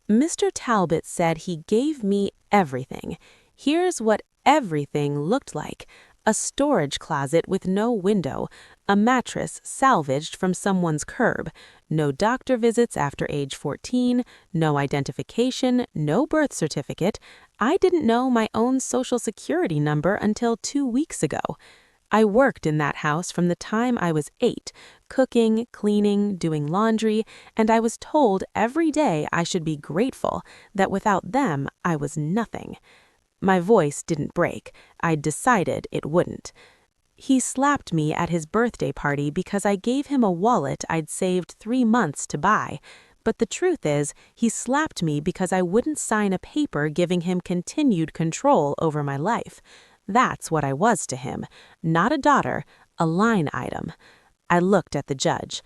Mr. Talbot said he gave me everything. Here's what everything looked like. A storage closet with no window, a mattress salvaged from someone's curb, no doctor visits after age 14, no identification, no birth certificate. I didn't know my own social security number until 2 weeks ago. I worked in that house from the time I was 8, cooking, cleaning, doing laundry, and I was told every day I should be grateful, that without them I was nothing. My voice didn't break. I'd decided it wouldn't. He slapped me at his birthday party because I gave him a wallet I'd saved 3 months to buy. But the truth is, he slapped me because I wouldn't sign a paper giving him continued control over my life. That's what I was to him. Not a daughter, a line item. I looked at the judge.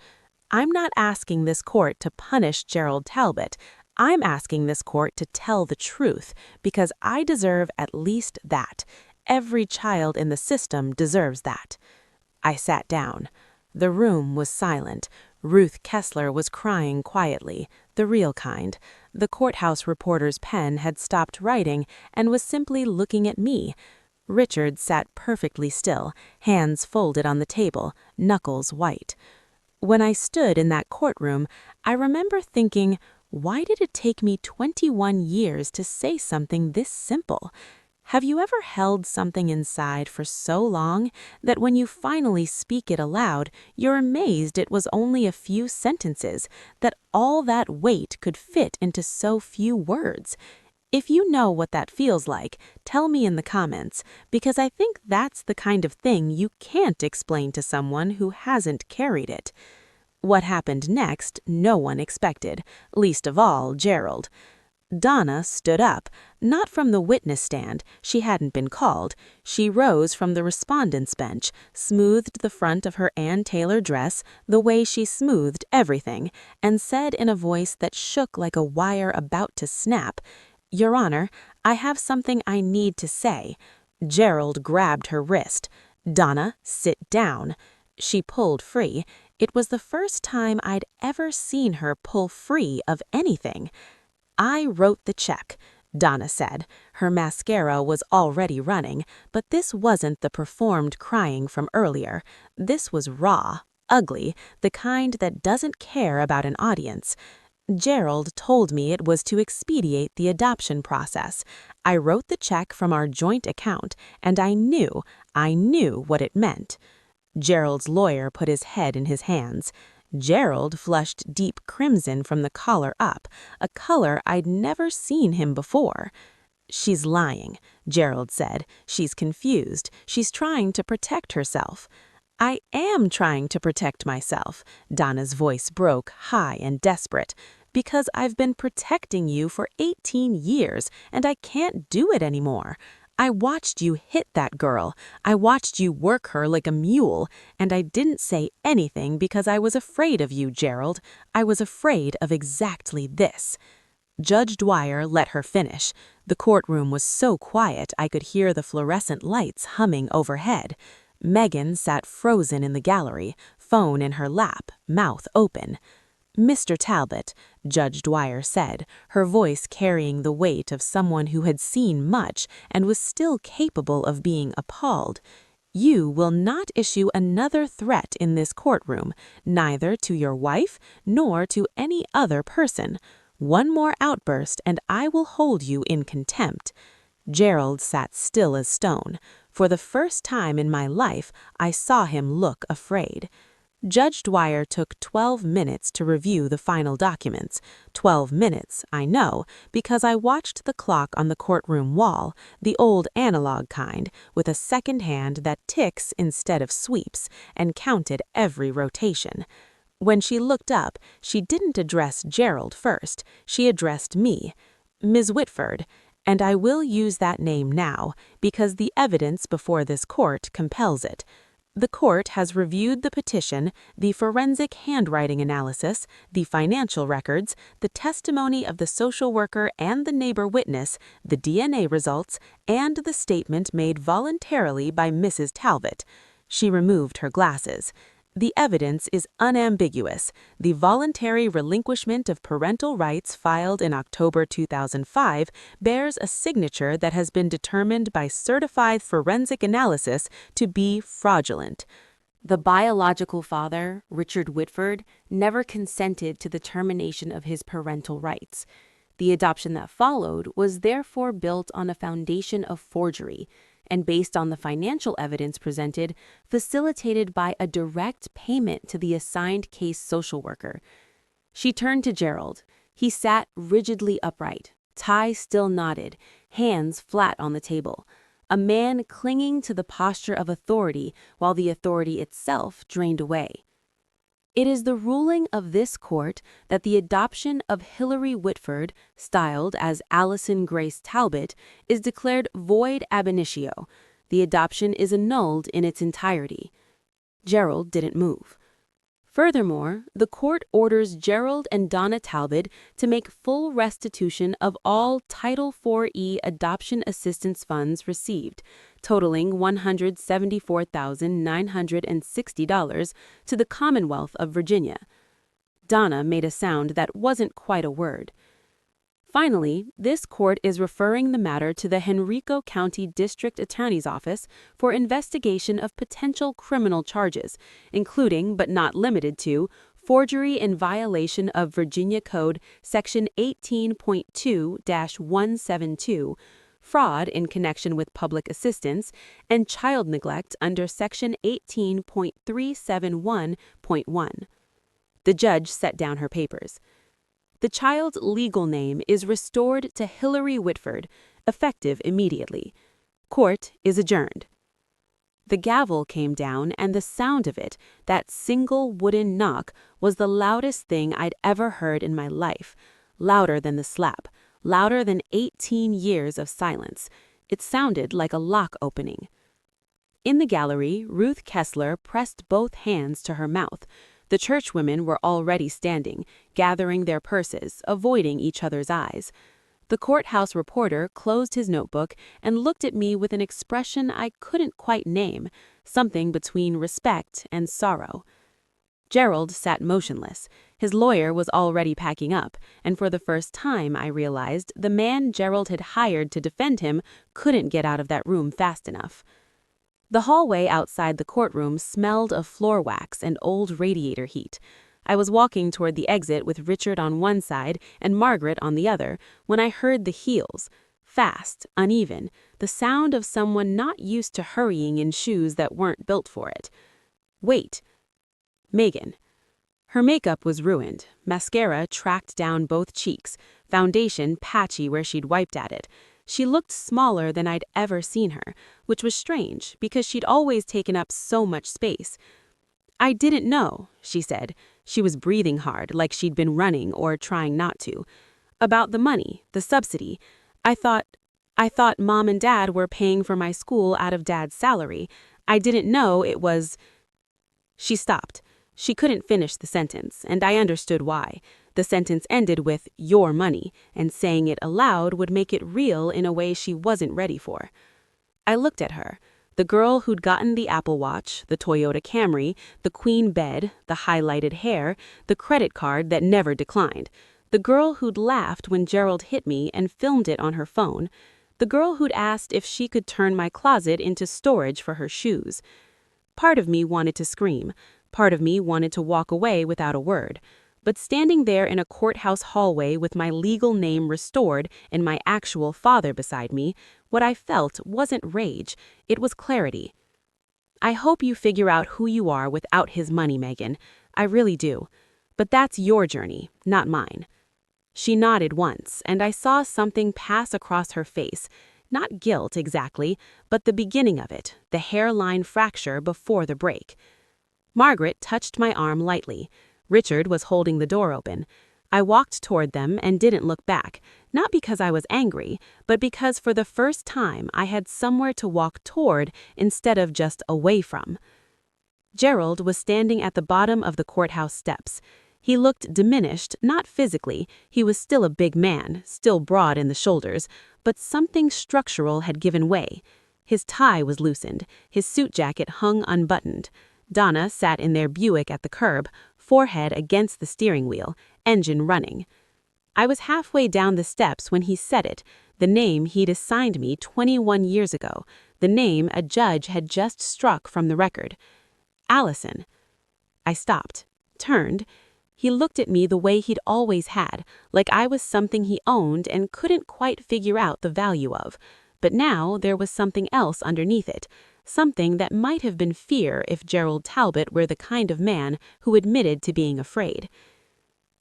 I'm not asking this court to punish Gerald Talbot. I'm asking this court to tell the truth, because I deserve at least that. Every child in the system deserves that. I sat down. The room was silent. Ruth Kessler was crying quietly, the real kind. The courthouse reporter's pen had stopped writing and was simply looking at me. Richard sat perfectly still, hands folded on the table, knuckles white. When I stood in that courtroom, I remember thinking, why did it take me 21 years to say something this simple? Have you ever held something inside for so long that when you finally speak it aloud, you're amazed it was only a few sentences, that all that weight could fit into so few words? If you know what that feels like, tell me in the comments, because I think that's the kind of thing you can't explain to someone who hasn't carried it. What happened next, no one expected, least of all Gerald. Donna stood up, not from the witness stand, she hadn't been called. She rose from the respondent's bench, smoothed the front of her Ann Taylor dress the way she smoothed everything, and said in a voice that shook like a wire about to snap, Your Honor, I have something I need to say. Gerald grabbed her wrist. Donna, sit down. She pulled free. It was the first time I'd ever seen her pull free of anything. I wrote the check, Donna said. Her mascara was already running, but this wasn't the performed crying from earlier. This was raw, ugly, the kind that doesn't care about an audience. Gerald told me it was to expedite the adoption process. I wrote the check from our joint account, and I knew what it meant. Gerald's lawyer put his head in his hands. Gerald flushed deep crimson from the collar up, a color I'd never seen him before. "She's lying," Gerald said. "She's confused. She's trying to protect herself." "I am trying to protect myself," Donna's voice broke, high and desperate, "because I've been protecting you for 18 years, and I can't do it anymore. I watched you hit that girl. I watched you work her like a mule, and I didn't say anything because I was afraid of you, Gerald. I was afraid of exactly this." Judge Dwyer let her finish. The courtroom was so quiet I could hear the fluorescent lights humming overhead. Megan sat frozen in the gallery, phone in her lap, mouth open. "Mr. Talbot," Judge Dwyer said, her voice carrying the weight of someone who had seen much and was still capable of being appalled, "you will not issue another threat in this courtroom, neither to your wife nor to any other person. One more outburst and I will hold you in contempt." Gerald sat still as stone. For the first time in my life, I saw him look afraid. Judge Dwyer took 12 minutes to review the final documents. 12 minutes, I know, because I watched the clock on the courtroom wall, the old analog kind, with a second hand that ticks instead of sweeps, and counted every rotation. When she looked up, she didn't address Gerald first. She addressed me, "Ms. Whitford," and I will use that name now, because the evidence before this court compels it. The court has reviewed the petition, the forensic handwriting analysis, the financial records, the testimony of the social worker and the neighbor witness, the DNA results, and the statement made voluntarily by Mrs. Talbot. She removed her glasses. The evidence is unambiguous. The voluntary relinquishment of parental rights filed in October 2005 bears a signature that has been determined by certified forensic analysis to be fraudulent. The biological father, Richard Whitford, never consented to the termination of his parental rights. The adoption that followed was therefore built on a foundation of forgery, and based on the financial evidence presented, facilitated by a direct payment to the assigned case social worker. She turned to Gerald. He sat rigidly upright, tie still knotted, hands flat on the table. A man clinging to the posture of authority while the authority itself drained away. It is the ruling of this court that the adoption of Hillary Whitford, styled as Allison Grace Talbot, is declared void ab initio. The adoption is annulled in its entirety. Gerald didn't move. Furthermore, the court orders Gerald and Donna Talbot to make full restitution of all Title IV-E adoption assistance funds received, totaling $174,960 to the Commonwealth of Virginia. Donna made a sound that wasn't quite a word. Finally, this court is referring the matter to the Henrico County District Attorney's Office for investigation of potential criminal charges, including but not limited to forgery in violation of Virginia Code Section 18.2-172, fraud in connection with public assistance, and child neglect under Section 18.371.1. The judge set down her papers. The child's legal name is restored to Hillary Whitford, effective immediately. Court is adjourned. The gavel came down, and the sound of it, that single wooden knock, was the loudest thing I'd ever heard in my life. Louder than the slap, louder than 18 years of silence. It sounded like a lock opening. In the gallery, Ruth Kessler pressed both hands to her mouth. The churchwomen were already standing, gathering their purses, avoiding each other's eyes. The courthouse reporter closed his notebook and looked at me with an expression I couldn't quite name, something between respect and sorrow. Gerald sat motionless. His lawyer was already packing up, and for the first time I realized the man Gerald had hired to defend him couldn't get out of that room fast enough. The hallway outside the courtroom smelled of floor wax and old radiator heat. I was walking toward the exit with Richard on one side and Margaret on the other when I heard the heels. Fast, uneven, the sound of someone not used to hurrying in shoes that weren't built for it. "Wait." Megan. Her makeup was ruined, mascara tracked down both cheeks, foundation patchy where she'd wiped at it. She looked smaller than I'd ever seen her, which was strange because she'd always taken up so much space. "I didn't know," she said. She was breathing hard, like she'd been running or trying not to. "About the money, the subsidy. I thought Mom and Dad were paying for my school out of Dad's salary. I didn't know it was—" She stopped. She couldn't finish the sentence, and I understood why. The sentence ended with "your money," and saying it aloud would make it real in a way she wasn't ready for. I looked at her. The girl who'd gotten the Apple Watch, the Toyota Camry, the queen bed, the highlighted hair, the credit card that never declined. The girl who'd laughed when Gerald hit me and filmed it on her phone. The girl who'd asked if she could turn my closet into storage for her shoes. Part of me wanted to scream. Part of me wanted to walk away without a word. But standing there in a courthouse hallway with my legal name restored and my actual father beside me, what I felt wasn't rage, it was clarity. "I hope you figure out who you are without his money, Megan. I really do. But that's your journey, not mine." She nodded once, and I saw something pass across her face. Not guilt exactly, but the beginning of it, the hairline fracture before the break. Margaret touched my arm lightly. Richard was holding the door open. I walked toward them and didn't look back, not because I was angry, but because for the first time I had somewhere to walk toward instead of just away from. Gerald was standing at the bottom of the courthouse steps. He looked diminished, not physically. He was still a big man, still broad in the shoulders, but something structural had given way. His tie was loosened. His suit jacket hung unbuttoned. Donna sat in their Buick at the curb, forehead against the steering wheel, engine running. I was halfway down the steps when he said it, the name he'd assigned me 21 years ago, the name a judge had just struck from the record. Allison. I stopped, turned. He looked at me the way he'd always had, like I was something he owned and couldn't quite figure out the value of. But now there was something else underneath it. Something that might have been fear if Gerald Talbot were the kind of man who admitted to being afraid.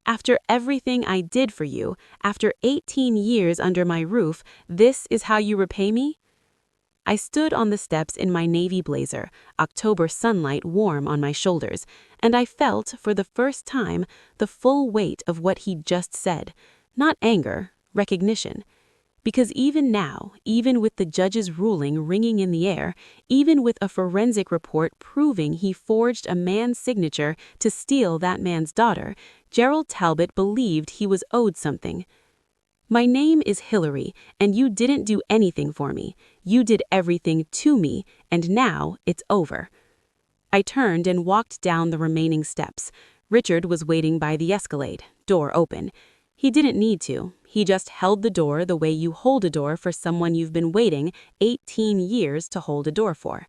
"After everything I did for you, after 18 years under my roof, this is how you repay me?" I stood on the steps in my navy blazer, October sunlight warm on my shoulders, and I felt, for the first time, the full weight of what he'd just said. Not anger, recognition. Because even now, even with the judge's ruling ringing in the air, even with a forensic report proving he forged a man's signature to steal that man's daughter, Gerald Talbot believed he was owed something. "My name is Hillary, and you didn't do anything for me. You did everything to me, and now it's over." I turned and walked down the remaining steps. Richard was waiting by the escalade, door open. He didn't need to. He just held the door the way you hold a door for someone you've been waiting 18 years to hold a door for.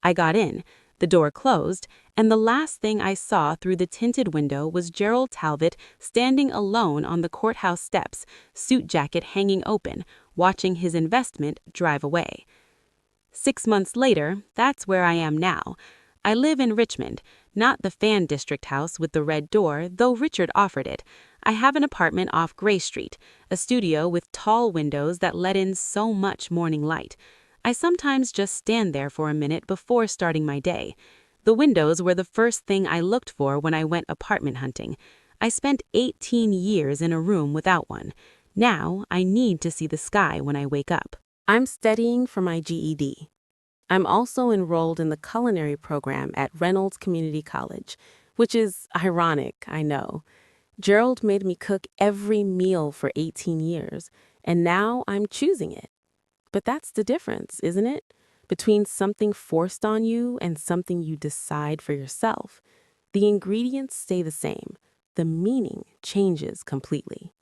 I got in. The door closed, and the last thing I saw through the tinted window was Gerald Talbot standing alone on the courthouse steps, suit jacket hanging open, watching his investment drive away. 6 months later, that's where I am now. I live in Richmond, not the Fan District house with the red door, though Richard offered it. I have an apartment off Gray Street, a studio with tall windows that let in so much morning light. I sometimes just stand there for a minute before starting my day. The windows were the first thing I looked for when I went apartment hunting. I spent 18 years in a room without one. Now I need to see the sky when I wake up. I'm studying for my GED. I'm also enrolled in the culinary program at Reynolds Community College, which is ironic, I know. Gerald made me cook every meal for 18 years, and now I'm choosing it. But that's the difference, isn't it? Between something forced on you and something you decide for yourself. The ingredients stay the same. The meaning changes completely.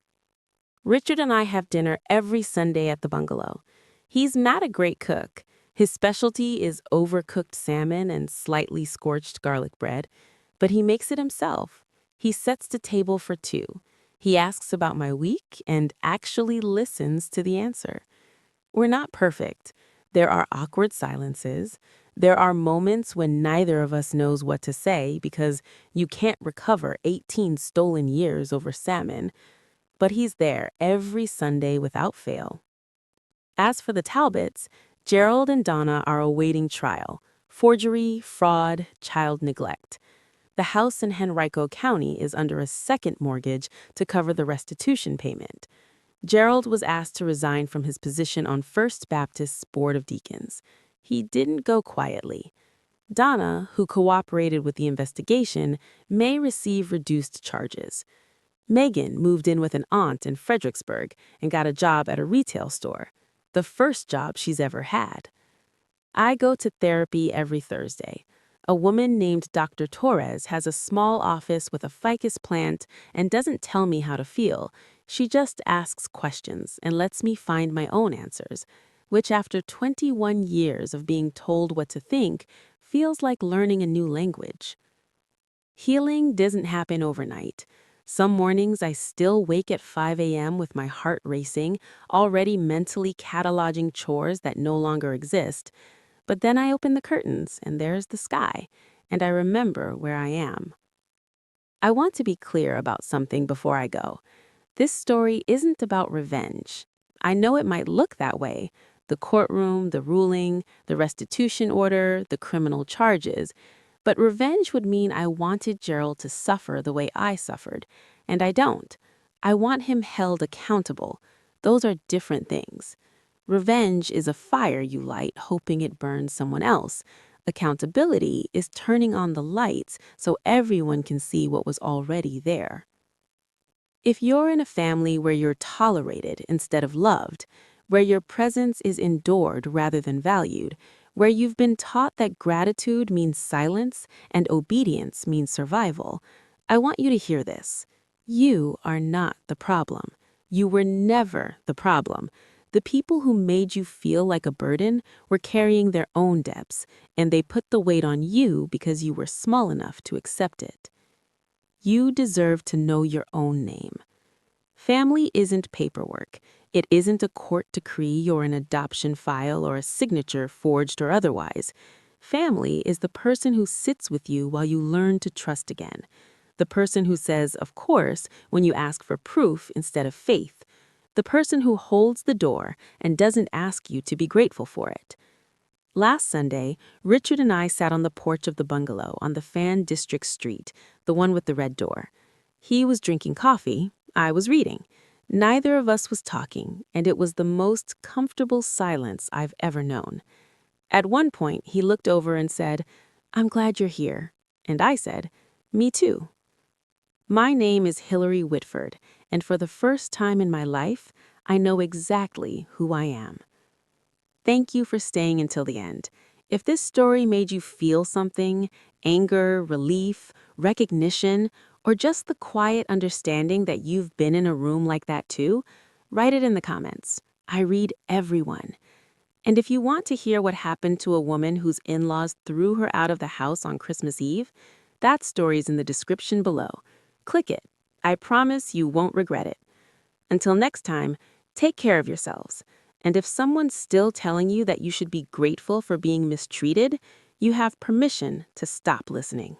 Richard and I have dinner every Sunday at the bungalow. He's not a great cook. His specialty is overcooked salmon and slightly scorched garlic bread, but he makes it himself. He sets the table for two. He asks about my week and actually listens to the answer. We're not perfect. There are awkward silences. There are moments when neither of us knows what to say because you can't recover 18 stolen years over salmon, but he's there every Sunday without fail. As for the Talbots, Gerald and Donna are awaiting trial: forgery, fraud, child neglect. The house in Henrico County is under a second mortgage to cover the restitution payment. Gerald was asked to resign from his position on First Baptist's Board of Deacons. He didn't go quietly. Donna, who cooperated with the investigation, may receive reduced charges. Megan moved in with an aunt in Fredericksburg and got a job at a retail store, the first job she's ever had. I go to therapy every Thursday. A woman named Dr. Torres has a small office with a ficus plant and doesn't tell me how to feel. She just asks questions and lets me find my own answers, which after 21 years of being told what to think feels like learning a new language. Healing doesn't happen overnight. Some mornings I still wake at 5 a.m. with my heart racing, already mentally cataloging chores that no longer exist. But then I open the curtains and there's the sky, and I remember where I am. I want to be clear about something before I go. This story isn't about revenge. I know it might look that way. The courtroom, the ruling, the restitution order, the criminal charges. But revenge would mean I wanted Gerald to suffer the way I suffered, and I don't. I want him held accountable. Those are different things. Revenge is a fire you light hoping it burns someone else. Accountability is turning on the lights so everyone can see what was already there. If you're in a family where you're tolerated instead of loved, where your presence is endured rather than valued, where you've been taught that gratitude means silence and obedience means survival, I want you to hear this. You are not the problem. You were never the problem. The people who made you feel like a burden were carrying their own debts, and they put the weight on you because you were small enough to accept it. You deserve to know your own name. Family isn't paperwork. It isn't a court decree or an adoption file or a signature forged or otherwise. Family is the person who sits with you while you learn to trust again. The person who says, of course, when you ask for proof instead of faith. The person who holds the door and doesn't ask you to be grateful for it. Last Sunday, Richard and I sat on the porch of the bungalow on the Fan District Street, the one with the red door. He was drinking coffee, I was reading. Neither of us was talking, and it was the most comfortable silence I've ever known. At one point, he looked over and said, "I'm glad you're here." And I said, "Me too." My name is Hillary Whitford, and for the first time in my life, I know exactly who I am. Thank you for staying until the end. If this story made you feel something, anger, relief, recognition, or just the quiet understanding that you've been in a room like that too, write it in the comments. I read everyone. And if you want to hear what happened to a woman whose in-laws threw her out of the house on Christmas Eve, that story's in the description below. Click it. I promise you won't regret it. Until next time, take care of yourselves. And if someone's still telling you that you should be grateful for being mistreated, you have permission to stop listening.